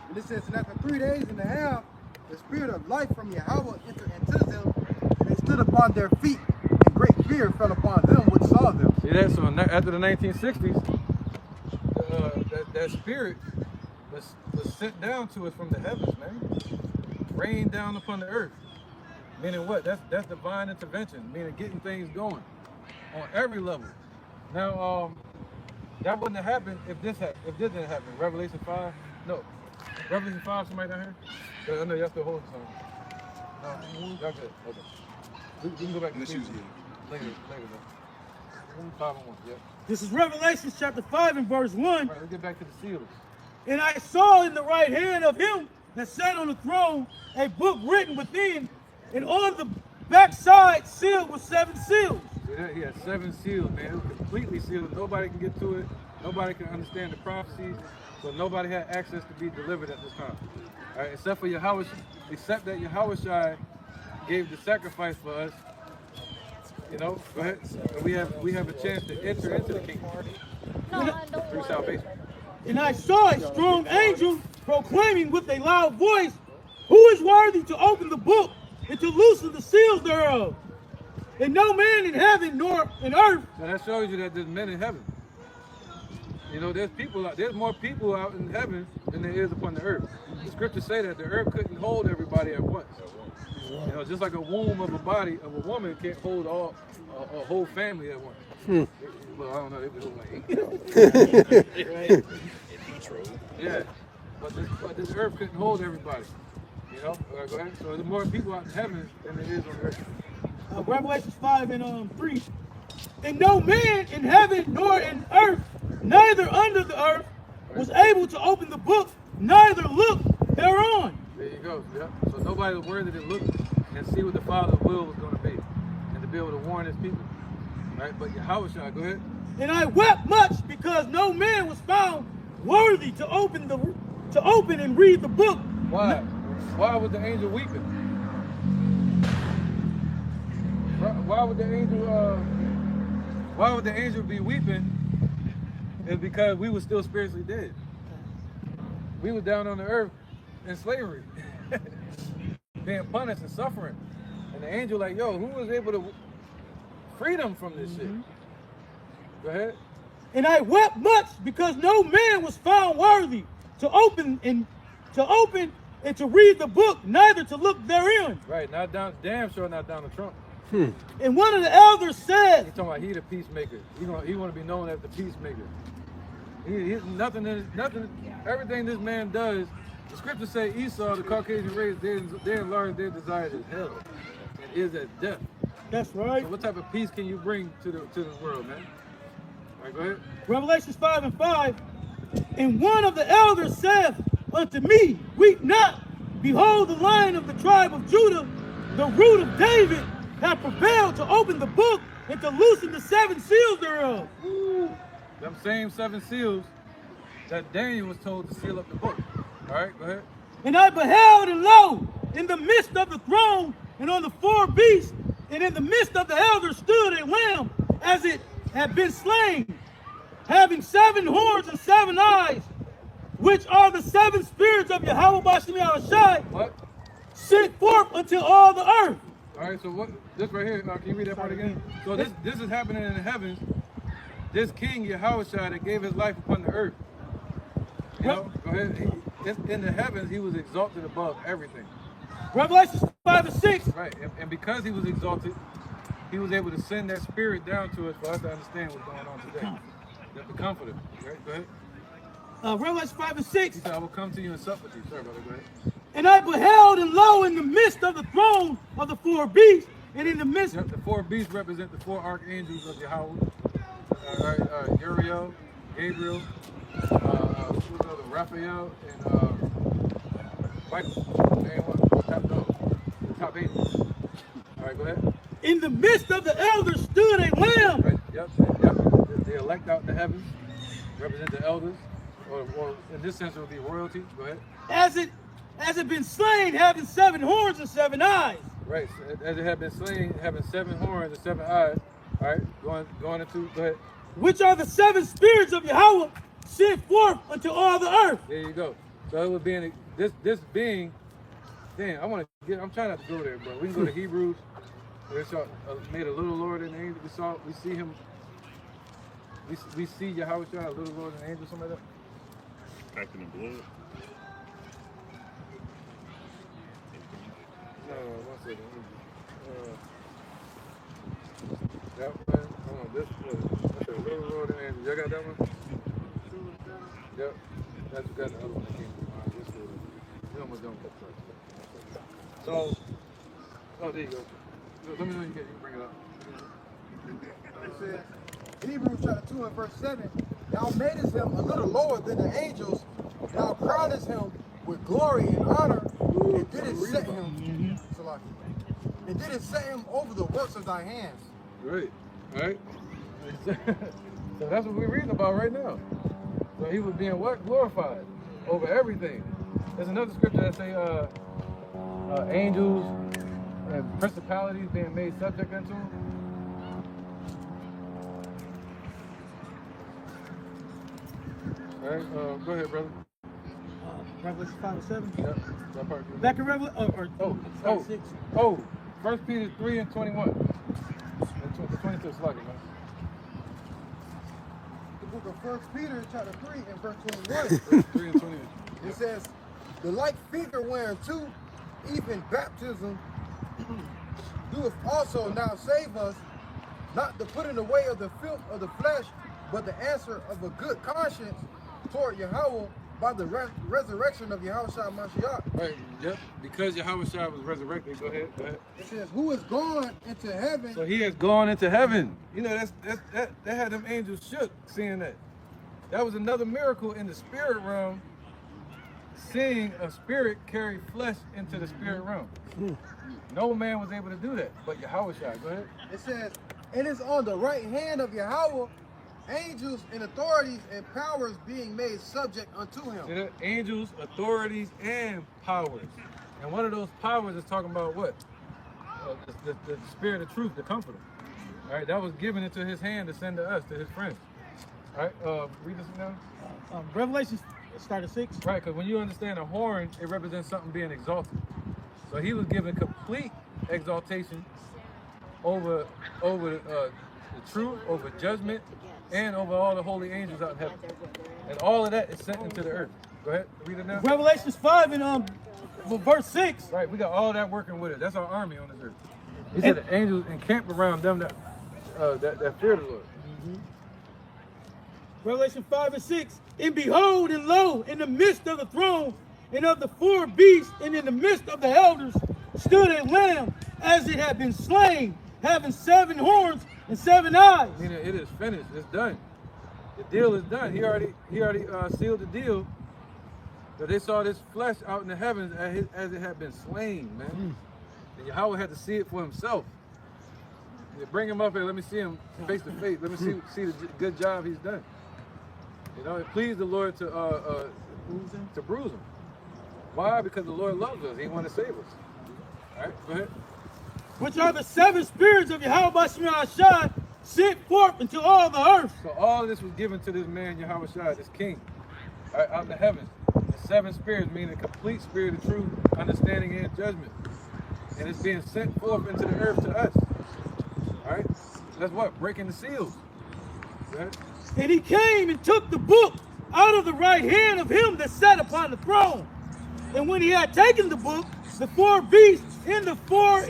And it says, and after 3 days and a half, the spirit of life from Yahweh entered into them, and they stood upon their feet, and great fear fell upon them which saw them. See that? So after the 1960s, that spirit was sent down to us from the heavens, man. Rained down upon the earth. Meaning what? That's divine intervention. Meaning getting things going on every level. Now, that wouldn't have happened if this didn't happen. Revelation 5? No. Revelation 5, somebody down here? I know y'all still holding something. No, y'all good. Okay. We can go back to the later. Later. 5 and 1, yeah. This is Revelation chapter 5 and verse 1. All right, let's get back to the seals. And I saw in the right hand of him that sat on the throne a book written within, and on the backside sealed with 7 seals. He had 7 seals, man. It was completely sealed. Nobody can get to it. Nobody can understand the prophecies. So nobody had access to be delivered at this time. All right, except for Yahawashi, except that Yahawashi gave the sacrifice for us. You know, go ahead. And we have a chance to enter into the kingdom through salvation. And I saw a strong angel proclaiming with a loud voice, "Who is worthy to open the book and to loosen the seals thereof?" And no man in heaven nor in earth. So that shows you that there's men in heaven. You know, there's more people out in heaven than there is upon the earth. The scriptures say that the earth couldn't hold everybody at once. You know, just like a womb of a body of a woman can't hold a whole family at once. Well, I don't know, they would hold like 8. Right? Yeah, but this earth couldn't hold everybody. You know, go ahead. So there's more people out in heaven than there is on earth. Revelation 5 and 3. And no man in heaven nor in earth, neither under the earth, was able to open the book, neither look thereon. There you go. Yeah. So nobody was worthy to look and see what the Father's will was going to be, and to be able to warn his people. Right? But Yahawashi, go ahead. And I wept much because no man was found worthy to open and read the book. Why? Why was the angel weeping? Why would the angel be weeping? It's because we were still spiritually dead. We were down on the earth in slavery, being punished and suffering. And the angel like, yo, who was able to free them from this shit? Go ahead. And I wept much because no man was found worthy to open and to read the book, neither to look therein. Right, not down, damn sure not down the trunk. And one of the elders said, he's talking about he the peacemaker. He want to be known as the peacemaker. Nothing. Everything this man does, the scriptures say Esau, the Caucasian race, they enlarge their desire is hell and is as death. That's right. So what type of peace can you bring to the world, man? All right, go ahead. Revelations 5 and 5. And one of the elders saith unto me, weep not. Behold, the Lion of the tribe of Judah, the root of David, hath prevailed to open the book and to loosen the 7 seals thereof. Them same 7 seals that Daniel was told to seal up the book. All right, go ahead. And I beheld, and lo, in the midst of the throne and on the 4 beasts, and in the midst of the elders stood a lamb, as it had been slain, having 7 horns and 7 eyes, which are the 7 spirits of Yahawashi, what? Sent forth unto all the earth. All right, so what? This right here, can you read that part again? So this is happening in the heavens. This King Yahawashi that gave his life upon the earth. You know, go ahead. In the heavens, he was exalted above everything. Revelation 5 and 6. Right, and because he was exalted, he was able to send that spirit down to us for us to understand what's going on today. The Comforter. Right, go ahead. Revelation 5 and 6. He said, I will come to you and sup with you. Sorry, brother, go ahead. And I beheld, and lo, in the midst of the throne of the 4 beasts, and in the midst... Yep, the 4 beasts represent the 4 archangels of Yahweh. Uriel, Gabriel, Raphael, and Michael. And what? Top 8. All right, go ahead. In the midst of the elders stood a lamb. Right, yep. The elect out in the heavens represent the elders, or in this sense it would be royalty. Go ahead. As it been slain, having 7 horns and 7 eyes. Right, so as it had been slain, having 7 horns and 7 eyes. All right, going into, go ahead. Which are the 7 spirits of Yahweh sent forth unto all the earth. There you go. So it would be this being. Damn, I'm trying not to go there, bro. We can go to Hebrews. Where it's made a little Lord and angel. We see him. We see Yahweh a little Lord and angel, something like that. Acting in blood. No, one second. That one. Hold on. That's a little Lord and angel. Y'all got that one? Yep. That's got the other one that came to mind. This one. We almost done with that. So, there you go. Let me know you can bring it up. It says, Hebrews chapter 2 and verse 7, thou madest him a little lower than the angels, thou crownest him with glory and honor, and didn't set him, and didn't set him over the works of thy hands. Right, right. So that's what we're reading about right now. So he was being what? Glorified over everything. There's another scripture that say angels and principalities being made subject unto him. All right, go ahead, brother. Revelation 5 and 7. Yep, that part. Back in Revelation, 6. 1 Peter 3 and 21. And 22, slug it, man. The book of 1 Peter chapter 3 and verse 21. 3 and 21. It says, the like figure whereunto even baptism doeth also now save us, not the putting away of the filth of the flesh, but the answer of a good conscience toward Yahweh by the resurrection of Yahawashi Mashiach. Right, yep. Because Yahawashi was resurrected. Go ahead, go ahead. It says, who is gone into heaven. So he has gone into heaven. You know, that had them angels shook seeing that. That was another miracle in the spirit realm, seeing a spirit carry flesh into the spirit realm. No man was able to do that, but Yahawashi. Go ahead. It says, and it's on the right hand of Yahweh, angels and authorities and powers being made subject unto him. See that? Angels, authorities, and powers. And one of those powers is talking about what? The spirit of truth, the comforter. All right, that was given into his hand to send to us, to his friends. All right, read this now. Revelation start at 6. Right, because when you understand a horn, it represents something being exalted. So he was given complete exaltation over the truth, over judgment, and over all the holy angels out in heaven. And all of that is sent into the earth. Go ahead, read it now. Revelation 5 and verse 6. Right, we got all that working with it. That's our army on this earth. He said the angels encamp around them that fear the Lord. Revelation 5 and 6. And behold, and lo, in the midst of the throne and of the 4 beasts, and in the midst of the elders, stood a lamb as it had been slain, having 7 horns and 7 eyes. Meaning it is finished. It's done. The deal is done. He already sealed the deal. So they saw this flesh out in the heavens as it had been slain, man. And Yahweh had to see it for himself. They bring him up here. Let me see him face to face. Let me see the good job he's done. You know, it pleased the Lord to bruise him. Why? Because the Lord loves us. He wants to save us. All right, go ahead. Which are the 7 spirits of Yahawashi sent forth into all the earth. So all of this was given to this man, Yahawashi, this king, right, out in the heavens. The 7 spirits, meaning the complete spirit of truth, understanding, and judgment. And it's being sent forth into the earth to us. All right? That's what? Breaking the seals. Right? And he came and took the book out of the right hand of him that sat upon the throne. And when he had taken the book, the 4 beasts and the 24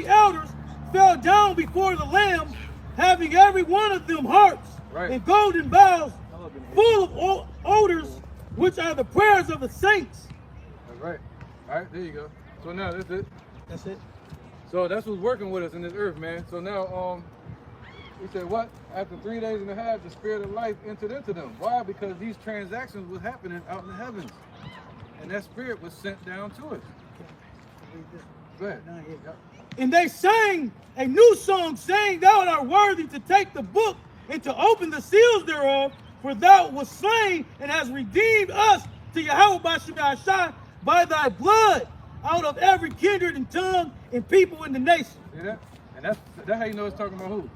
elders fell down before the Lamb, having every one of them harps and golden bowls full of odors, which are the prayers of the saints. That's right. All right, there you go. So now that's it. That's it. So that's what's working with us in this earth, man. So now, he said what? After 3 days and a half, the spirit of life entered into them. Why? Because these transactions was happening out in the heavens. And that spirit was sent down to us. Go ahead. And they sang a new song, saying, Thou art worthy to take the book and to open the seals thereof, for thou wast slain and hast redeemed us to Yahawashi by thy blood out of every kindred and tongue and people in the nation. See that? And that's how you know it's talking about who?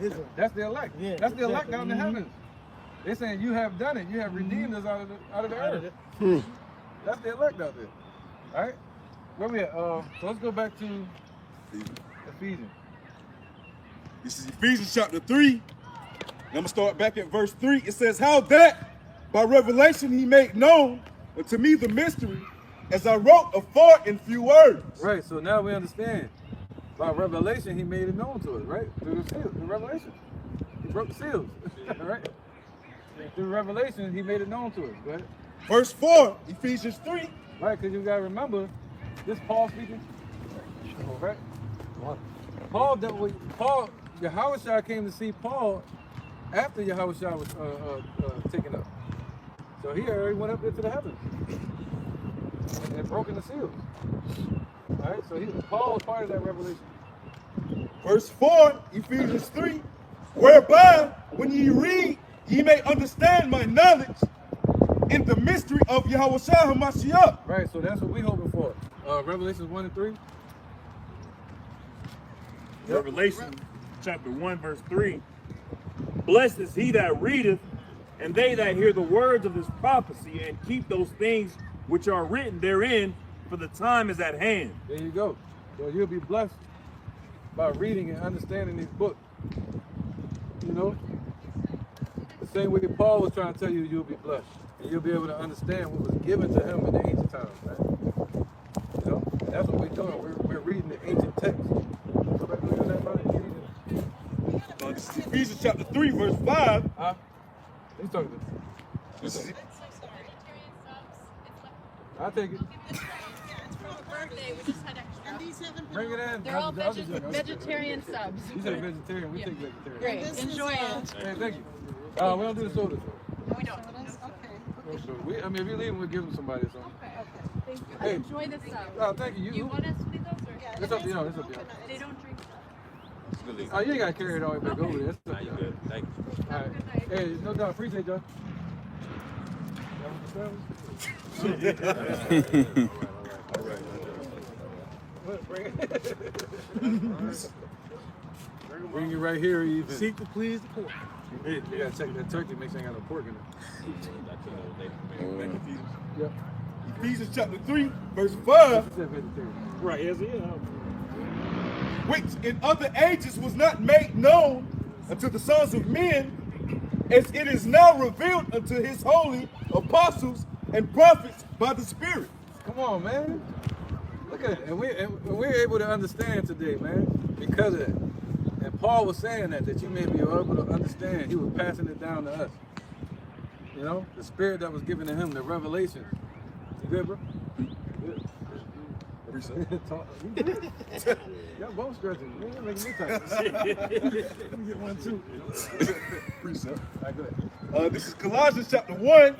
Israel. That's the elect. Yeah, that's the elect exactly. out in the heavens. They're saying you have done it. You have redeemed us out of the earth. That's the elect out there. All right? Where we at? So let's go back to Ephesians. This is Ephesians chapter 3. And I'm going to start back at verse 3. It says, how that by revelation he made known unto me the mystery, as I wrote afore in few words. Right, so now we understand. By revelation, he made it known to us, right? Through the seals, through revelation. He broke the seals, right? Through revelation, he made it known to us, right? Verse 4, Ephesians 3. Right, because you got to remember, this Paul speaking, right? Paul, Yahawashi came to see Paul after Yahawashi was taken up. So he already went up into the heavens. and broken the seals. All right, so Paul was part of that revelation. Verse 4, Ephesians 3, whereby when ye read, ye may understand my knowledge in the mystery of Yahawashi HaMashiach. Right, so that's what we hoping for. Revelations 1 and 3. Revelation chapter 1, verse 3. Blessed is he that readeth, and they that hear the words of this prophecy, and keep those things which are written therein, for the time is at hand. There you go. So you'll be blessed by reading and understanding these books. You know? The same way Paul was trying to tell you, you'll be blessed. And you'll be able to understand what was given to him in the ancient times, man. You know? And that's what we're doing. We're reading the ancient text. Go back and look at that, brother. This is Ephesians chapter 3, verse 5. Huh? He's talking to This is I'll take it. It's for a birthday. We just had extra. And these haven't Bring it in. They're all vegetarian subs. You said vegetarian. We take vegetarian. Great. Enjoy it. Hey, thank you. We don't do the sodas. No, we don't. No soda. I mean, if you leave them, we'll give them somebody or something. Okay. Thank you. Hey. Enjoy the sub. Oh, thank you. You want us to do those? Or? Yeah. It's up to y'all. It's up to y'all. They don't drink. Oh, you ain't got to carry it all the way back over there. It's up to y'all. Good. Thank you. All right. Hey, no doubt. Appreciate y'all. Bring it right here, even. Seek to please the poor. Hey, you gotta check that turkey. Make sure ain't got no pork in it. Yep. Ephesians chapter 3, verse 5. Right, yes, yeah. Which in other ages was not made known unto the sons of men, as it is now revealed unto his holy apostles and prophets by the Spirit. Come on, man. Look at it. And we're able to understand today, man, because of that. And Paul was saying that you may be able to understand. He was passing it down to us. You know, the spirit that was given to him, the revelation. You good, bro? Good. Y'all both stretching. You ain't making me tight. Let me get one too. Precept. All right, go ahead. This is Colossians chapter 1,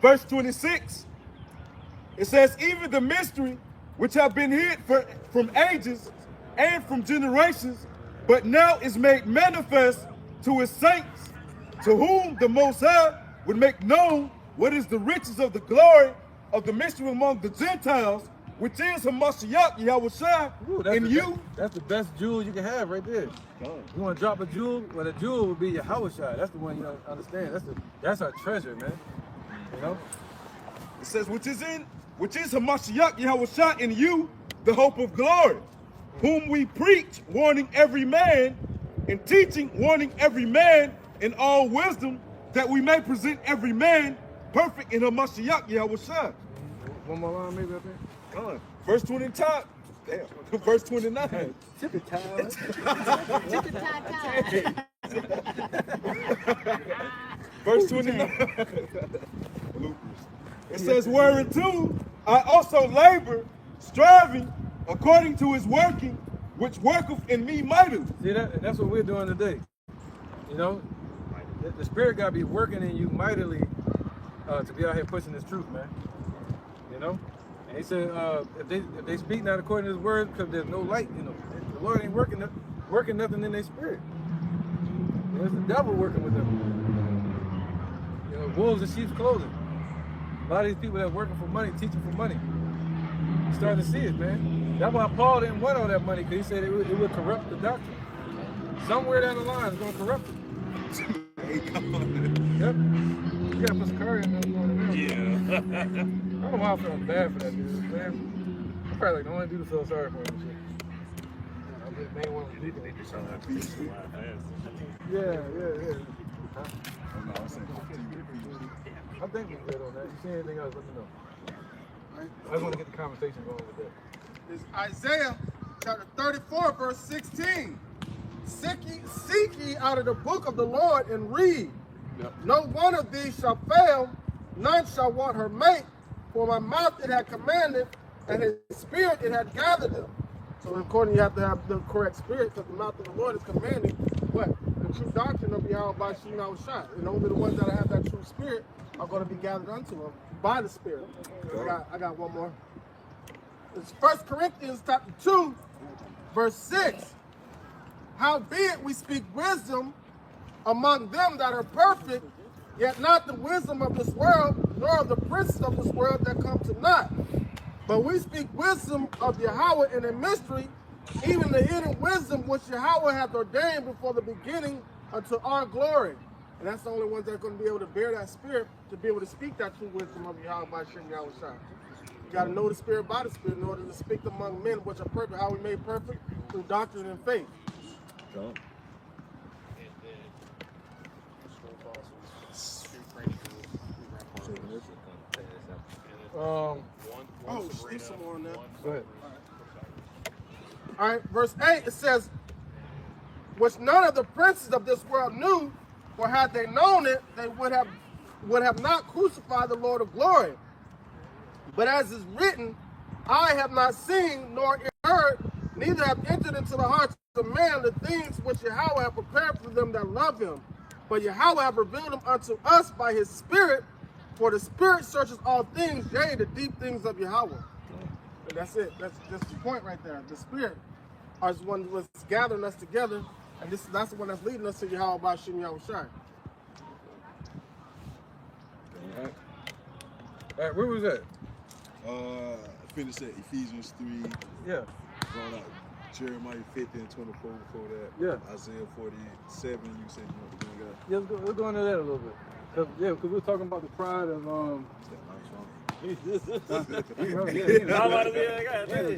verse 26. It says, even the mystery which have been hid from ages and from generations, but now is made manifest to his saints, to whom the Most High would make known what is the riches of the glory of the mystery among the Gentiles, which is Hamashiach Yahawashi in you. That's the best jewel you can have right there. You want to drop a jewel? Well, the jewel would be Yahawashi. That's the one you don't understand. That's our treasure, man. You know? It says, which is Hamashiach Yahawashi in you, the hope of glory, whom we preach, warning every man, and teaching, warning every man in all wisdom, that we may present every man perfect in Hamashiach Yahawashi. One more line, maybe, I think. Verse 29. Damn. Verse 29. Verse 29. It says, whereunto I also labor, striving according to his working, which worketh in me mightily. See that? That's what we're doing today. You know, the Spirit got to be working in you mightily to be out here pushing this truth, man. You know? And he said, if they speak not according to his word, because there's no light, you know, the Lord ain't working nothing in their spirit. You know, it's the devil working with them. You know, wolves in sheep's clothing. A lot of these people that are working for money, teaching for money. You're starting to see it, man. That's why Paul didn't want all that money, because he said it would corrupt the doctrine. Somewhere down the line, it's going to corrupt it. Yep. You got to put some courage in there. Yeah. I don't know why I feel bad for that dude, man. I'm probably like the only dude to feel sorry for him. I'm the main one who did something. Yeah. Huh? I think we're good on that. You see anything else, let me know. I just want to get the conversation going with that. It's Isaiah chapter 34, verse 16. Seek ye out of the book of the Lord and read. Yep. No one of these shall fail, none shall want her mate. For my mouth it had commanded, and his spirit it had gathered them. So according, you have to have the correct spirit, because the mouth of the Lord is commanding what? The true doctrine of Yahawashi. And only the ones that have that true spirit are going to be gathered unto him by the Spirit. I got one more. It's 1 Corinthians chapter 2, verse 6. Howbeit we speak wisdom among them that are perfect, yet not the wisdom of this world, nor of the princes of this world that come to naught. But we speak wisdom of Yahweh in a mystery, even the hidden wisdom which Yahweh hath ordained before the beginning unto our glory. And that's the only ones that are going to be able to bear that spirit, to be able to speak that true wisdom of Yahweh by Shem Yahawashi. You got to know the Spirit by the Spirit in order to speak among men which are perfect, how we made perfect through doctrine and faith. Leave some more on that. Go ahead. All right, verse 8, it says, which none of the princes of this world knew, for had they known it, they would have not crucified the Lord of glory. But as is written, I have not seen nor heard, neither have entered into the hearts of man the things which Yahweh hath prepared for them that love him. But Yahweh hath revealed them unto us by his Spirit, for the Spirit searches all things, yea, the deep things of Yahweh. And that's it. That's the point right there. The Spirit is one was gathering us together, and that's the one that's leading us to Yahweh by Shem Yahawashi. All right, where was that? Finished at Ephesians 3. Yeah. Brought out Jeremiah 50 and 24 before that. Yeah. Isaiah 47, you said you want to bring up. Yeah, let's go into that a little bit. Cause we were talking about the pride of he ain't a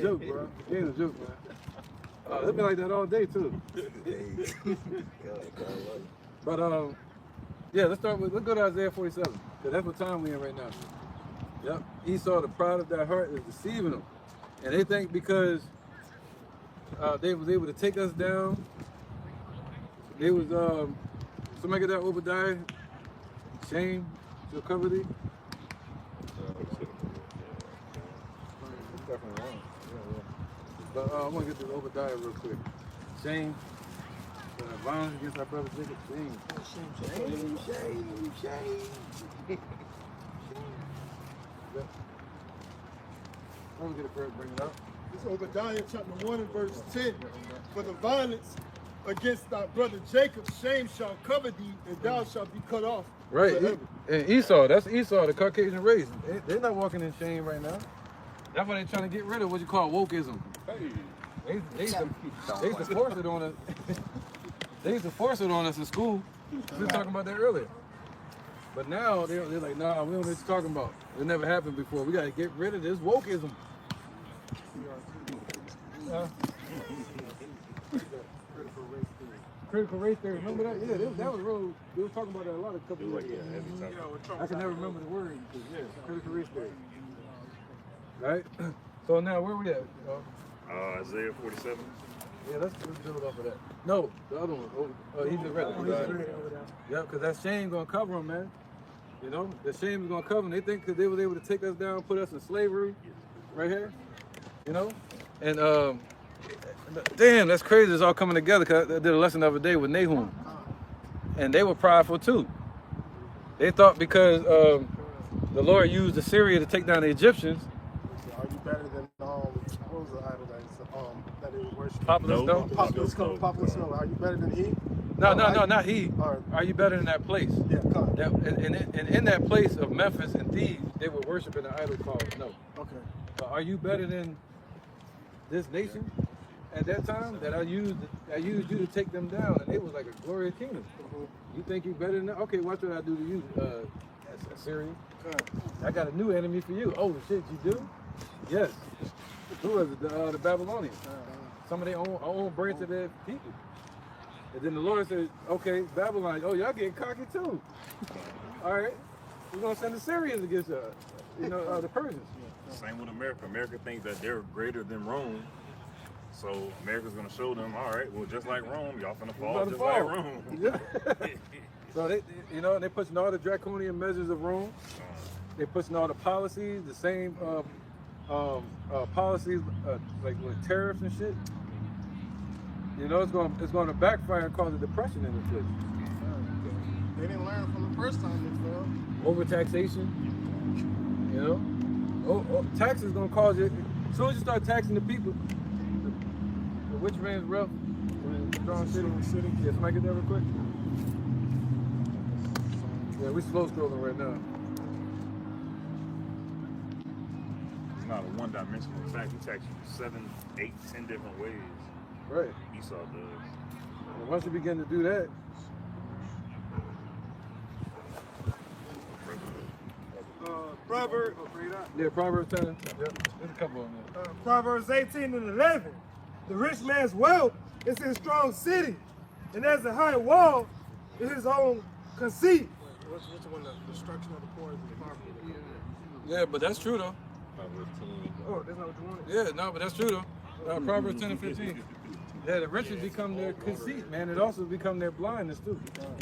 joke, bro. He ain't a joke, man. It's been like that all day too. But yeah, let's go to Isaiah 47, because that's what time we're in right now. Yep. Esau, the pride of their heart is deceiving them. And they think because they was able to take us down, they was somebody get that Obadiah, shame shall cover thee. Definitely wrong. Yeah. But I want to get this Obadiah real quick. Shame. Violence against our brother Jacob. Shame. Shame. I'm gonna get it first, bring it up. It's Obadiah chapter 1 and verse 10. For the violence against thy brother Jacob, shame shall cover thee, and thou shalt be cut off. Right. And Esau, that's Esau, the Caucasian race. They're not walking in shame right now. That's why they're trying to get rid of what you call wokeism. They used to force it on us. They used to force it on us in school. We were talking about that earlier. But now they're like, nah, we don't know what you're talking about. It never happened before. We got to get rid of this wokeism. Critical race theory. Remember that? Yeah, that was real. We were talking about that a lot a couple of years ago. I can never remember the word. Yeah, critical race theory. Right? So now where we at? Isaiah 47. Yeah, let's build off of that. No, the other one. He just read it. Yeah, because that shame gonna cover them, man. You know, the shame is gonna cover them. They think because they was able to take us down, put us in slavery, right here. You know, and damn, that's crazy. It's all coming together. Cause I did a lesson the other day with Nahum, and they were prideful too. They thought because the Lord used Assyria to take down the Egyptians. Are you better than what was the idol that they worship? Populous Snow. Populous Snow. Are you better than he? No, not he. Are you better than that place? Yeah, come on. And in that place of Memphis and Thebes, they were worshiping an idol called Snow. Okay. Are you better than this nation at that time that I used you to take them down, and it was like a glorious kingdom? You think you better than that? Okay, watch what I do to you, Assyria. I got a new enemy for you. Oh shit, you do? Yes. Who was it? The Babylonians. Some of their own branch of their people. And then the Lord said, okay, Babylon, oh, y'all getting cocky too. All right, we're going to send the Syrians against the Persians. Same with America. America thinks that they're greater than Rome. So America's going to show them, all right, well, just like Rome, y'all finna fall just like Rome. Yeah. So they're pushing all the draconian measures of Rome. They're pushing all the policies, the same policies like with tariffs and shit. You know, it's going to backfire and cause a depression in this place. They didn't learn from the first time they failed. Overtaxation. You know? Taxes gonna cause it. As soon as you start taxing the people, the rich man's wealth, strong city. Yeah, somebody get that real quick. Yeah, we slow scrolling right now. It's not a one-dimensional tax. He taxes you 7, 8, 10 different ways. Right. Esau does. And once you begin to do that, Proverbs, yeah, Proverbs 10. Yep, there's a couple of them. Proverbs 18 and 11. The rich man's wealth is his strong city, and as a high wall is his own conceit. Which one? The destruction of the poor is the poverty. Yeah, but that's true though. Oh, that's not what you wanted? Yeah, no, but that's true though. Proverbs 10 and 15. Yeah, the riches become their conceit, man. It also become their blindness too.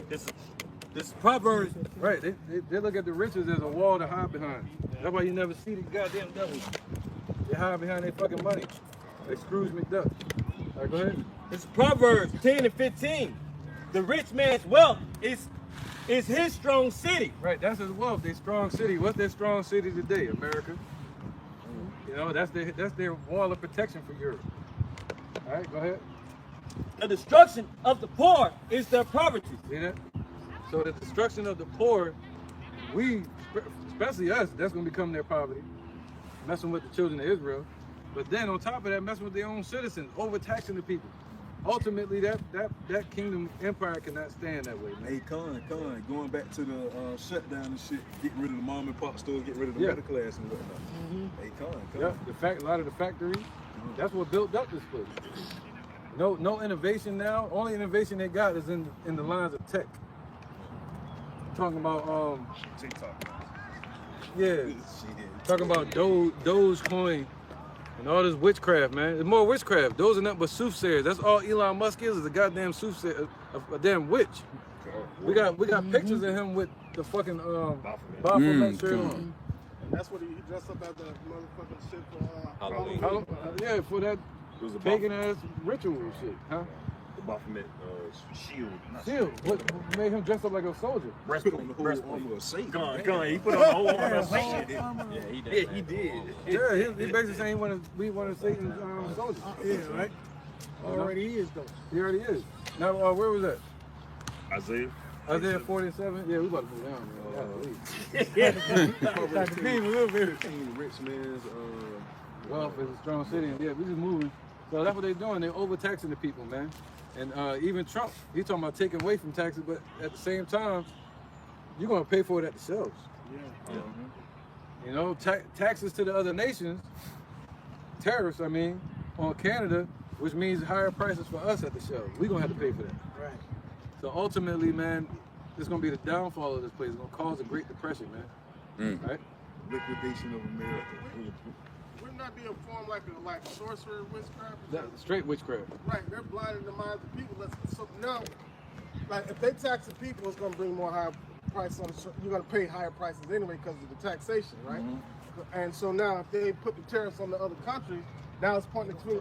This Proverbs, Right, they look at the riches as a wall to hide behind. That's why you never see these goddamn devils. They hide behind their fucking money. They Scrooge McDuck. All right, go ahead. it's Proverbs 10 and 15. The rich man's wealth is his strong city. Right, that's his wealth. Their strong city. What's their strong city today? America. You know, that's their wall of protection for Europe. All right, go ahead. The destruction of the poor is their poverty. See that? So the destruction of the poor, we, especially us, that's going to become their poverty. Messing with the children of Israel. But then on top of that, messing with their own citizens, overtaxing the people. Ultimately, that kingdom empire cannot stand that way, man. Hey, Con, going back to the shutdown and shit, getting rid of the mom and pop stores, getting rid of the Yeah. middle class and whatnot. Hey, Con. Yeah, a lot of the factories, that's what built up this place. No innovation now. Only innovation they got is in the lines of tech. Talking about TikTok. yeah, talking about Dogecoin and all this witchcraft, man. It's more witchcraft. Those are nothing but soothsayers. That's all Elon Musk is a goddamn soothsayer, a damn witch. We got pictures of him with the fucking Baphomet shirt on. And that's what he dressed up as the motherfucking shit for Halloween. Yeah, for that pagan ass ritual shit, huh? The Baphomet shield. Shield. What made him dress up like a soldier? Put on the whole armor of Satan. Come on. He put on the whole armor of Satan. Yeah, he did. Yeah, he basically saying we wanted Satan's soldier. Yeah, right? Already is, though. He already is. Now, where was that? Isaiah. 47. Yeah, we about to move down. The rich man's Wealth is a strong city, and yeah, we just moving. So that's what they're doing. They're overtaxing the people, man. And even Trump, he's talking about taking away from taxes, but at the same time, you're gonna pay for it at the shelves. Yeah. You know, taxes to the other nations, tariffs, I mean, on Canada, which means higher prices for us at the shelves. We're gonna have to pay for that. Right. So ultimately, man, it's gonna be the downfall of this place. It's gonna cause a Great Depression, man. Right? liquidation of America. Wouldn't that be a form like sorcery, witchcraft? That's straight witchcraft. Right, they're blinding the minds of people. So now, like, if they tax the people, it's going to bring more higher prices on you're going to pay higher prices anyway because of the taxation, right? And so now, if they put the tariffs on the other countries, now it's pointing to,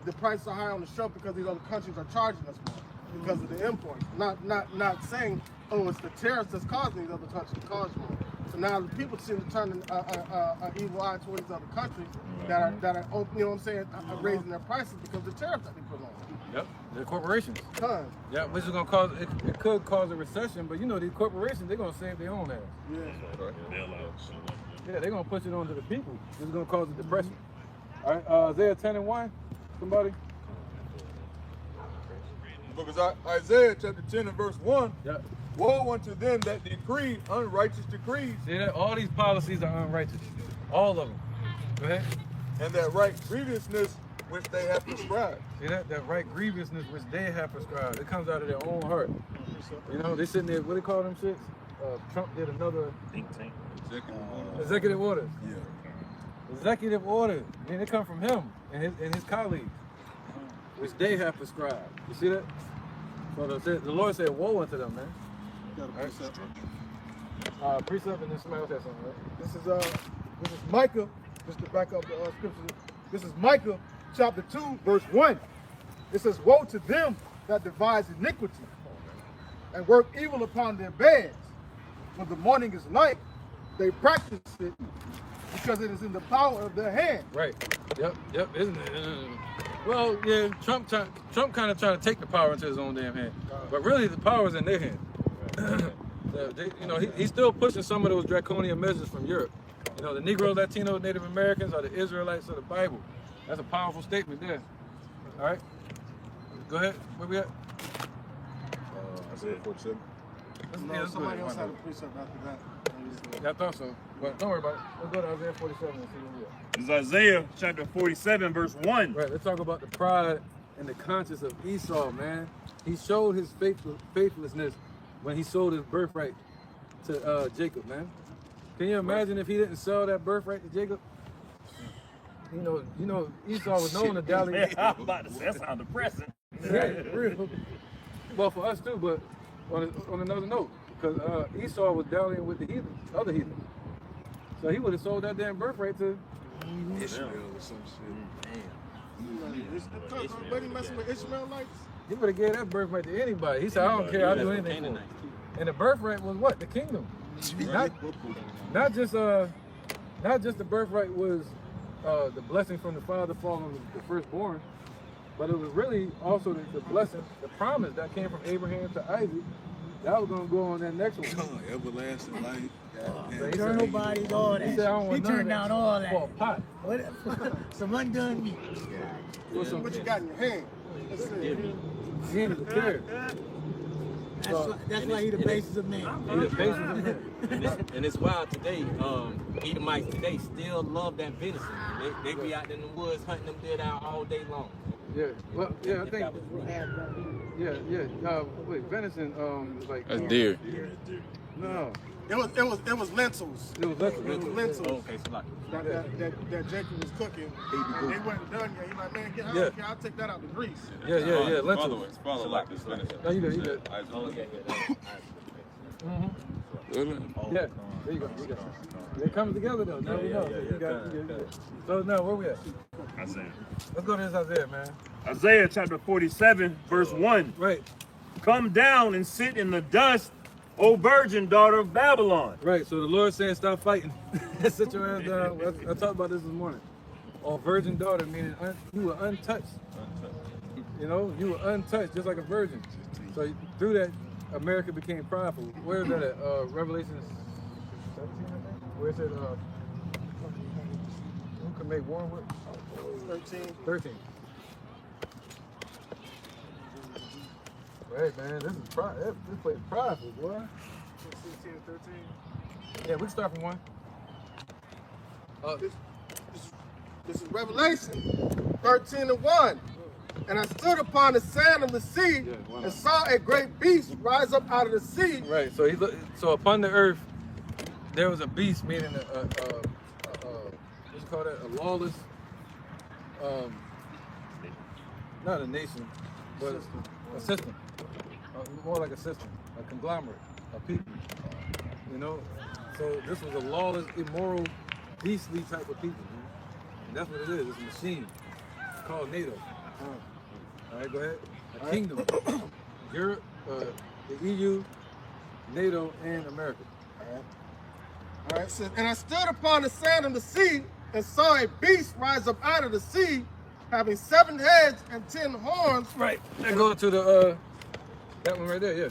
the prices are higher on the shelf because these other countries are charging us more because of the imports. Not saying, it's the tariffs that's causing these other countries to cost more. So now the people seem to turn an evil eye towards these other countries that are, you know what I'm saying, raising their prices because of the tariffs that they put on. Yep, the corporations. Huh. Yeah, which is gonna cause it could cause a recession, but you know these corporations, they're gonna save their own ass. Yeah. Yeah, they're gonna push it on to the people. This is gonna cause a depression. All right, Isaiah 10 and 1. Somebody. Because Isaiah chapter 10 and verse 1, Yep. woe unto them that decree unrighteous decrees, See that? All these policies are unrighteous. All of them. Go ahead. and that right grievousness which they have prescribed. See that? That right grievousness which they have prescribed. It comes out of their own heart. You know, they sitting there, what do they call them shits? Trump did another Think tank. executive orders. Yeah. Executive orders. I mean, they come from him and his colleagues, which they have prescribed. You see that? So the Lord said, woe unto them, man. Got a precept. Precept, and then somebody else has something, right? This is Micah, just to back up the scripture. This is Micah chapter 2, verse 1. It says, woe to them that devise iniquity and work evil upon their beds. When the morning is light, They practice it because it is in the power of their hand. Right. Yep. Isn't it? Well, yeah. Trump kind of trying to take the power into his own damn hand, but really the power is in their hand. He's still pushing some of those draconian measures from Europe. You know, the Negro, Latino, Native Americans are the Israelites of the Bible. That's a powerful statement there. All right. Go ahead. Where we at? Isaiah 47. Somebody else had a precept after that. Yeah, I thought so. But don't worry about it. Let's go to Isaiah 47 and see where we at. It's Isaiah chapter 47, verse 1. Right, let's talk about the pride and the conscience of Esau, man. He showed his faithlessness when he sold his birthright to Jacob, man. Can you imagine if he didn't sell that birthright to Jacob? You know, Esau was known to dally. I'm about to say, that sounds depressing. Yeah, real. Well, for us too, but on another note, because Esau was dallying with the heathens, other heathens. So he would have sold that damn birthright to Ishmael or some shit. But he messing with Ishmaelites? He would have gave that birthright to anybody. He said, I don't care, I'll do anything for it. And the birthright was what? The kingdom. Not just the birthright was the blessing from the father falling the firstborn, but it was really also the blessing, the promise that came from Abraham to Isaac. That was gonna go on that next one. Everlasting life. Eternal bodies, all that. He said, I don't want He none of turned that down all that. for a pot. Some undone meat. What you got in your hand? Let's see. He ain't even care. That's why he the basis of man. He the basis of man. And it's wild today. Edomites today still love that venison. They be out in the woods hunting them dead out all day long. Yeah. Well, yeah, I think. Yeah. Wait, venison. Like. That's deer. No. It was lentils. It was lentils. It was lentils. Okay, so like That Jacob was cooking. And they wasn't done yet. He like, man, I don't care. I'll take that out the grease. Yeah. Lentils. Follow like this. No, you good. Yeah. There you go. It comes together though. Now we know. You got it. So now where we at? Isaiah. Let's go to this Isaiah, man. Isaiah chapter 47, verse 1. Right. Come down and sit in the dust, O virgin daughter of Babylon. Right. So the Lord saying, stop fighting. Sit your ass down. I talked about this morning. Oh, virgin daughter, meaning you were untouched. You know, you were untouched, just like a virgin. So through that, America became prideful. Where is that at? Revelation 17, I think? Where it said, who can make war with? 13. Hey man, this is pride. This place is prideful, boy. 16 and 13. Yeah, we can start from 1. This is Revelation 13 and 1. And I stood upon the sand of the sea and saw a great beast rise up out of the sea. Right. So so upon the earth there was a beast, meaning what's it called that? A lawless, not a nation, but a system. More like a system, a conglomerate of people. You know. So this was a lawless, immoral, beastly type of people. Man. And that's what it is. It's a machine. It's called NATO. All right, go ahead. A kingdom. Europe, the EU, NATO, and America. All right. So, and I stood upon the sand of the sea and saw a beast rise up out of the sea, having 7 heads and 10 horns. Right. That go to the that one right there. Yeah.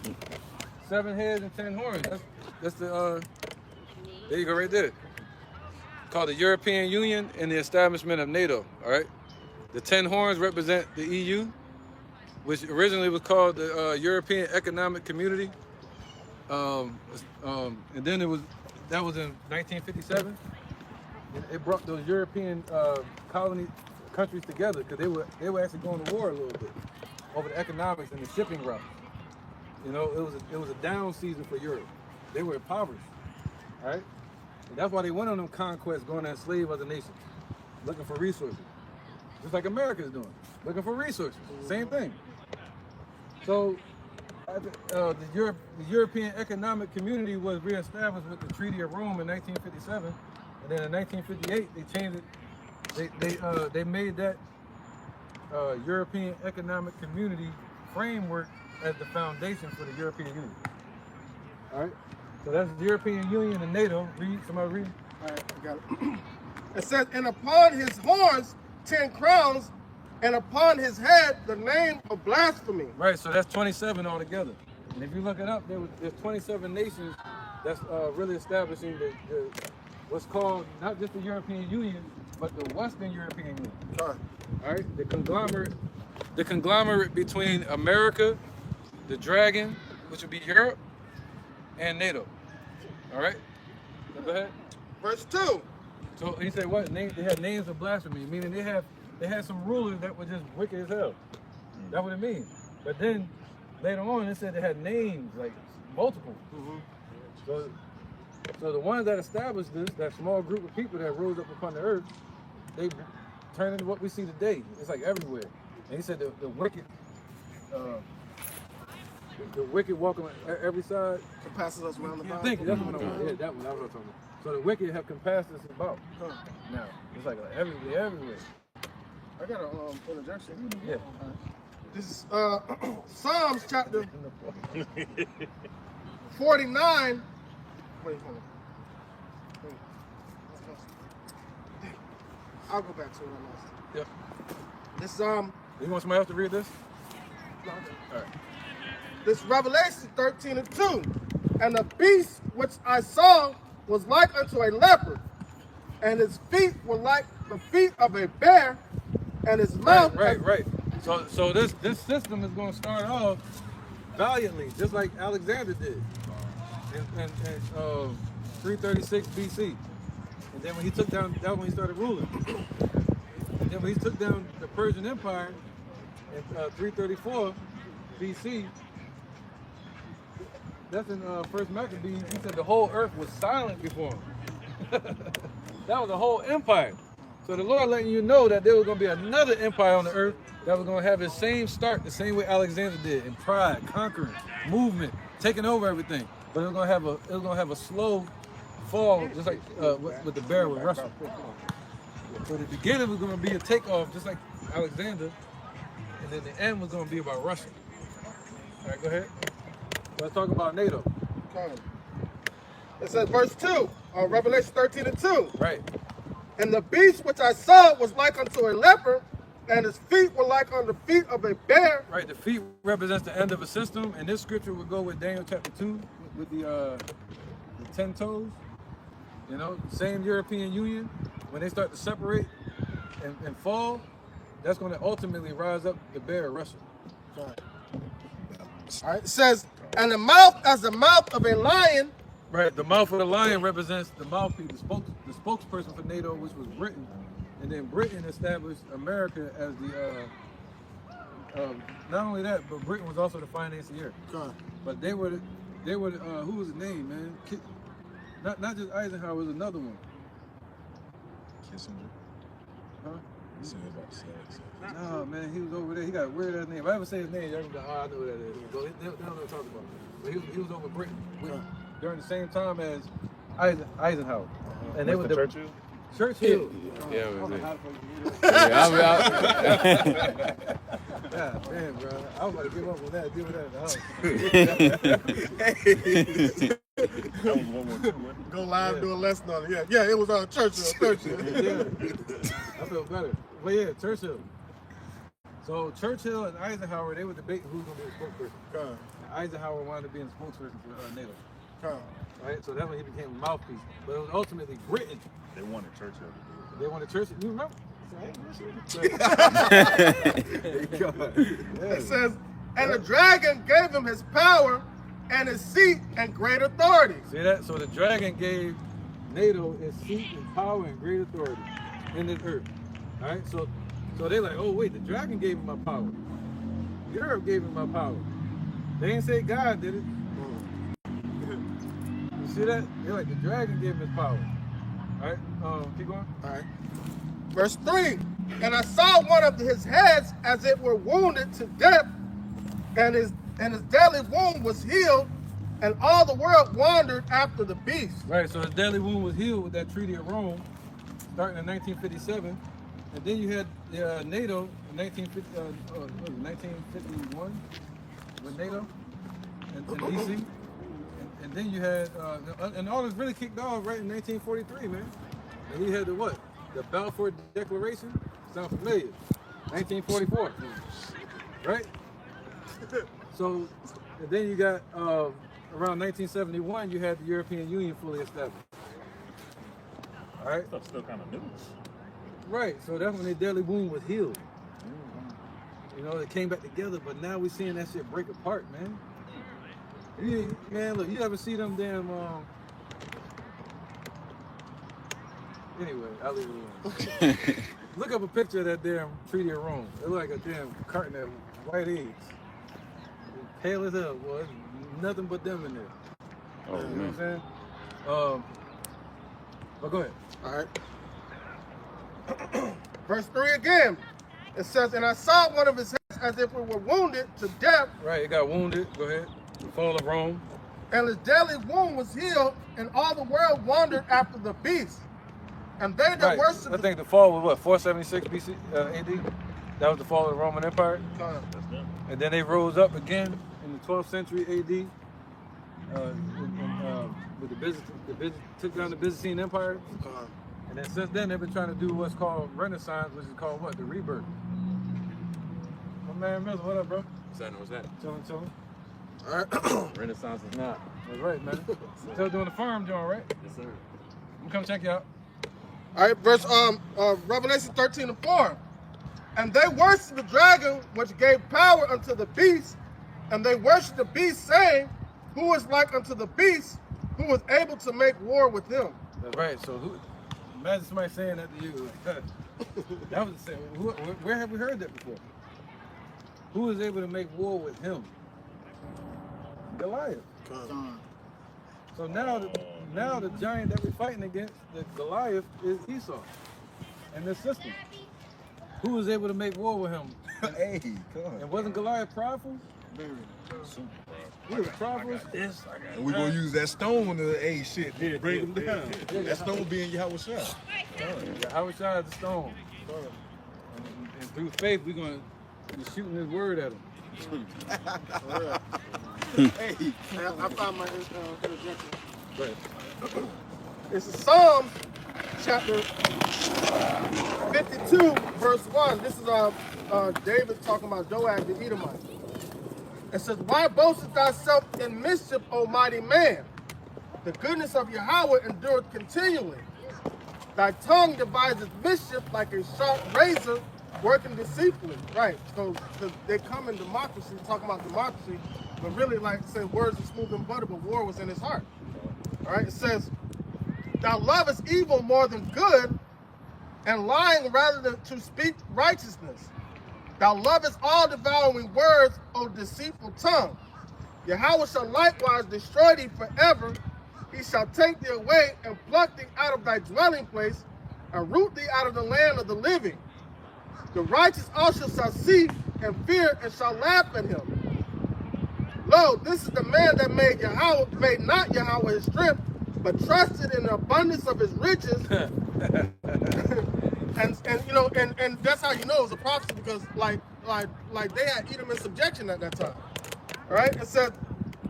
7 heads and 10 horns. That's the there you go right there. Called the European Union and the establishment of NATO. All right. The 10 horns represent the EU, which originally was called the European Economic Community. And then that was in 1957. It brought those European colony countries together because they were actually going to war a little bit over the economics and the shipping routes. You know, it was a down season for Europe. They were impoverished, all right? And that's why they went on them conquests, going to enslave other nations, looking for resources. Just like America's doing, looking for resources. Same thing. So the European Economic Community was reestablished with the Treaty of Rome in 1957, and then in 1958 they changed it. They made that European Economic Community framework as the foundation for the European Union. All right. So that's the European Union and NATO. Read, somebody read. All right, I got it. It says, and upon his horns 10 crowns, and upon his head the name of blasphemy. Right, so that's 27 altogether. And if you look it up, there's 27 nations that's really establishing what's called not just the European Union, but the Western European Union. All right, the conglomerate between America, the dragon, which would be Europe, and NATO. All right, so go ahead. Verse 2. So he said what? They had names of blasphemy, meaning they had some rulers that were just wicked as hell. That's what it means. But then later on, it said they had names, like multiple. So the ones that established this, that small group of people that rose up upon the earth, they turned into what we see today. It's like everywhere. And he said the wicked, the wicked walk on every side. Compasses us round about. Thank you. That's what I want. Yeah, that was what I'm talking about. So the wicked have compassed us about. Now it's like everywhere. I got an interjection. Yeah. This is Psalms chapter 49. Wait, hold on. I'll go back to it. I lost it. Yep. This You want somebody else to read this? No, okay. All right. This Revelation 13:2. And the beast which I saw was like unto a leopard, and his feet were like the feet of a bear, and his mouth. Right. So this system is going to start off valiantly, just like Alexander did in 336 BC. And then when he took down, that's when he started ruling. And then when he took down the Persian Empire in 334 BC, that's in First Maccabees, he said the whole earth was silent before him. That was the whole empire. So the Lord letting you know that there was going to be another empire on the earth that was going to have the same start, the same way Alexander did, in pride, conquering, movement, taking over everything. But it was going to have a slow fall, just like with the bear with Russia. So the beginning was going to be a takeoff, just like Alexander, and then the end was going to be about Russia. All right, go ahead. Let's talk about NATO. It says verse 2, Revelation 13:2. Right. And the beast which I saw was like unto a leopard, and his feet were like unto the feet of a bear. Right, the feet represents the end of a system, and this scripture would go with Daniel chapter 2 with the 10 toes. You know, same European Union. When they start to separate and fall, that's going to ultimately rise up the bear of Russia. All right, it says, and the mouth as the mouth of a lion. Right, the mouth of the lion represents the mouthpiece, the spokesperson for NATO, which was Britain. And then Britain established America as the, not only that, but Britain was also the financier. But they were who was his name, man? Not just Eisenhower, was another one. Kissinger. Huh? You said about to say it. No, man, he was over there. He got a weird ass name. If I ever say his name, y'all can go, oh, I know who that is. They don't know what I'm talking about. But he was over Britain during the same time as Eisenhower. And they were Churchill? Churchill. Yeah, God damn, bro. I was about to give up on that. Deal with that at the house. Go live, do a lesson on it. Yeah, it was Churchill. Yeah. I feel better. But yeah, Churchill. So Churchill and Eisenhower, they were debating who's going to be the spokesperson. Eisenhower wanted to be the spokesperson for NATO. Right? So that's when he became a mouthpiece. But it was ultimately Britain. They wanted Churchill. They wanted Churchill. You remember? It says, and the dragon gave him his power and his seat and great authority. See that? So the dragon gave NATO its seat and power and great authority in this earth. All right? So they're like, oh, wait, the dragon gave him my power. Europe gave him my power. They didn't say God did it. You see that? They're like, the dragon gave him his power. All right? Keep going. All right. Verse 3, and I saw one of his heads as it were wounded to death, and his deadly wound was healed, and all the world wandered after the beast. Right, so his deadly wound was healed with that Treaty of Rome, starting in 1957. And then you had NATO in 1951 with NATO in DC. And then you had, and all this really kicked off right in 1943, man. And you had the what? The Balfour Declaration? Sound familiar? 1944, right? So, and then you got, around 1971, you had the European Union fully established. All right? Stuff's still kind of new. Right, so that's when their deadly wound was healed. You know, they came back together, but now we're seeing that shit break apart, man. Man, look, you ever see them damn, anyway, I'll leave it alone. Look up a picture of that damn Treaty of Rome. It look like a damn carton of white eggs. Pale as hell, boy. Nothing but them in there. Oh, you know man. what I'm saying? But go ahead. All right. Verse 3 again. It says, and I saw one of his heads as if it were wounded to death. Right, it got wounded. Go ahead. The fall of Rome. And his deadly wound was healed, and all the world wandered after the beast. And they that worshiped I think the fall was what, 476 BC, AD? That was the fall of the Roman Empire. And then they rose up again in the 12th century AD. With the took down the Byzantine Empire. And then since then they've been trying to do what's called Renaissance, which is called what? The rebirth. My man Miller, what up, bro? What's that? Chillin'. All right. Renaissance is not. That's right, man. Still doing the farm joint, right? Yes, sir. I'm come check you out. All right, verse Revelation 13:4. And they worshiped the dragon, which gave power unto the beast, and they worshiped the beast, saying, who is like unto the beast, who is able to make war with him. That's right. So imagine somebody saying that to you. That was the same. Where have we heard that before? Who is able to make war with him? Goliath. So now the giant that we're fighting against, the Goliath, is Esau and their system. Who was able to make war with him? Hey, come on. And wasn't Goliath prideful? He was prideful. And we're going to use that stone to, shit, break him down. That stone being Yahawashi. Yahawashi is the stone. And through faith, we're going to be shooting his word at him. Hey, I found my interjection. Right. It's Psalms chapter 52, verse 1. This is David talking about Doeg the Edomite. It says, why boastest thyself in mischief, O mighty man? The goodness of Yahweh endureth continually. Thy tongue devises mischief like a sharp razor working deceitfully. Right, so they come in democracy, talking about democracy, but really like say words are smooth and butter, but war was in his heart. All right, it says, thou lovest evil more than good, and lying rather than to speak righteousness. Thou lovest all devouring words, O deceitful tongue. Yahweh shall likewise destroy thee forever. He shall take thee away and pluck thee out of thy dwelling place, and root thee out of the land of the living. The righteous also shall see and fear and shall laugh at him. Lo, this is the man that made not Yahweh his strength, but trusted in the abundance of his riches. and that's how you know it was a prophecy, because like they had Edom in subjection at that time. All right, it said,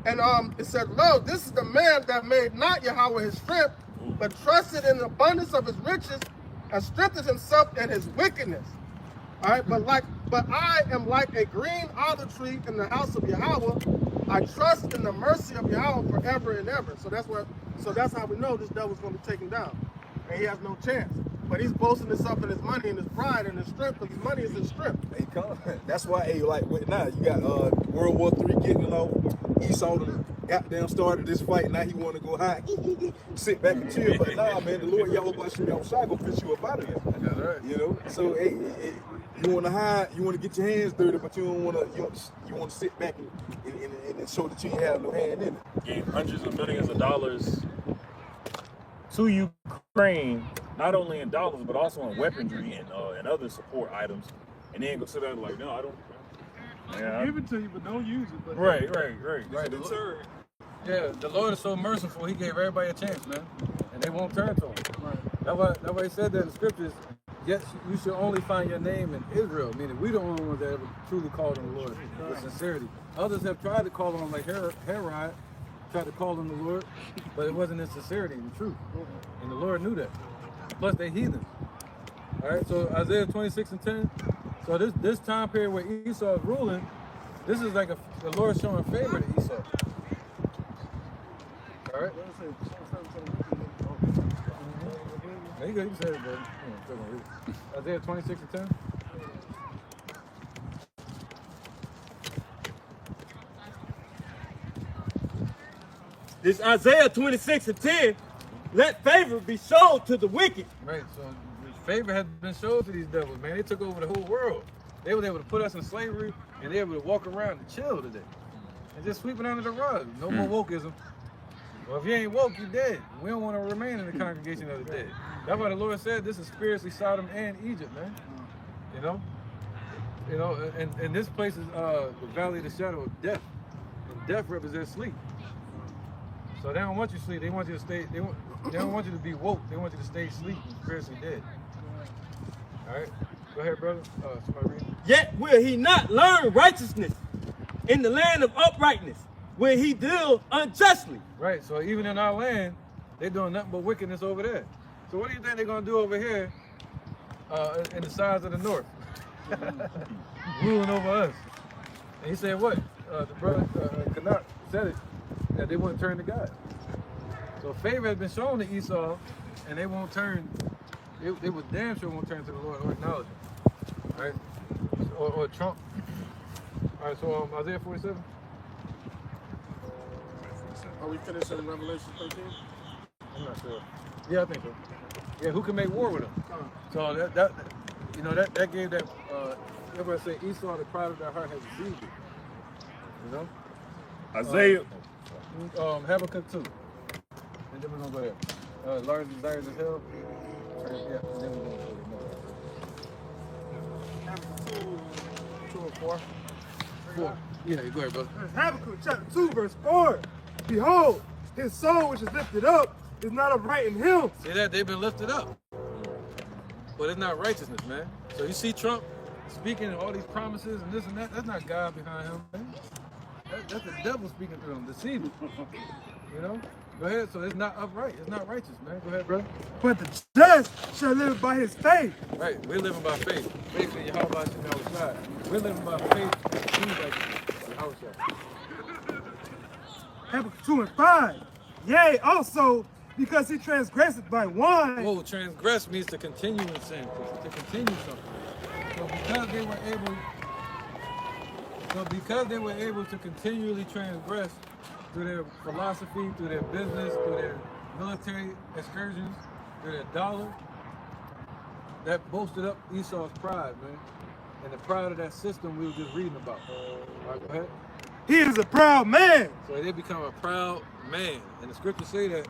lo, this is the man that made not Yahweh his strength, but trusted in the abundance of his riches, and strengthened himself in his wickedness. All right, but I am like a green olive tree in the house of Yahweh. I trust in the mercy of Yahweh forever and ever. So that's how we know this devil's going to be taken down, and he has no chance. But he's boasting himself in his money and his pride and his strength, because his money is his strength. Hey, come on. That's why, now you got World War III getting off. Esau goddamn started this fight. Now he want to go high, sit back and chill. But nah, man, the Lord Yahawashi gonna fish you up out of here. That's right. You know. So hey, you want to hide, you want to get your hands dirty, but you don't want to. You want to sit back and show that you ain't have no hand in it. Gave hundreds of millions of dollars to Ukraine, not only in dollars but also in weaponry and other support items, and then go sit there like, no, I don't. Yeah, Give it to you, but don't use it. But right. Yeah, the Lord is so merciful. He gave everybody a chance, man, and they won't turn to him. Right. That's why he said that in the scriptures. Yes, you should only find your name in Israel, meaning we the only ones that ever truly called on the Lord with sincerity. Others have tried to call on him, like Herod, tried to call on the Lord, but it wasn't in sincerity and truth. And the Lord knew that. Plus they heathens. All right, so Isaiah 26:10. So this time period where Esau is ruling, this is like the Lord showing favor to Esau. All right. You can say it, but Isaiah 26:10. This Isaiah 26:10. Let favor be shown to the wicked. Right. So favor has been shown to these devils, man. They took over the whole world. They were able to put us in slavery, and they were able to walk around and chill today, and just sweep it under the rug. No more wokeism. Well, if you ain't woke, you dead. We don't want to remain in the congregation of the dead. That's why the Lord said this is spiritually Sodom and Egypt, man. You know, and this place is the valley of the shadow of death. And death represents sleep. So they don't want you to sleep. They want you to stay. They don't want you to be woke. They want you to stay asleep and spiritually dead. All right, go ahead, brother. Somebody read. Yet will he not learn righteousness in the land of uprightness, where he deal unjustly. Right. So even in our land, they're doing nothing but wickedness over there. So what do you think they're gonna do over here in the sides of the north, ruling over us? And he said what? The brother Canuck said it, that they wouldn't turn to God. So favor has been shown to Esau, and they won't turn. They would damn sure won't turn to the Lord or acknowledge Him. All right? Or Trump. All right, so Isaiah 47. Are we finishing Revelation 13? I'm not sure. Yeah, I think so. Yeah, who can make war with them? So that gave that. Everybody say Esau, the pride of their heart, has deceived it. You know. Isaiah. Habakkuk 2. And then we're gonna go there. Large desires of hell. Yeah, and then we're gonna go there. Habakkuk 2 and 4. 4. Yeah, go ahead, brother. Habakkuk chapter 2, verse 4. Behold, his soul which is lifted up is not upright in him. See that? They've been lifted up. But it's not righteousness, man. So you see Trump speaking all these promises and this and that. That's not God behind him, man. That's the devil speaking through him, deceiving. You know? Go ahead. So it's not upright. It's not righteous, man. Go ahead, brother. But the just shall live by his faith. Right. We're living by faith. Faith in Yahawashi and Yahawashi. We're living by faith in Yahawashi. Habakkuk 2 and 5. Yea, also, because he transgressed by wine. Whoa, transgress means to continue in sin, to continue something. So because they were able to continually transgress through their philosophy, through their business, through their military excursions, through their dollar, that boasted up Esau's pride, man. And the pride of that system we were just reading about. All right, go ahead. He is a proud man. So they become a proud man. And the scriptures say that.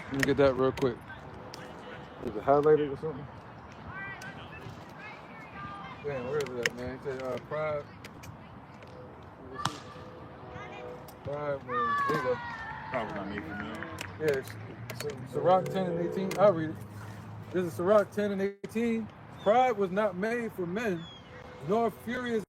Let me get that real quick. Is it highlighted or something? Damn, where is it at, man? He said pride. Pride, man. There you go. Probably not making it. Yeah, so Sirach 10 and 18. I'll read it. This is Sirach 10 and 18. Pride was not made for men, nor furious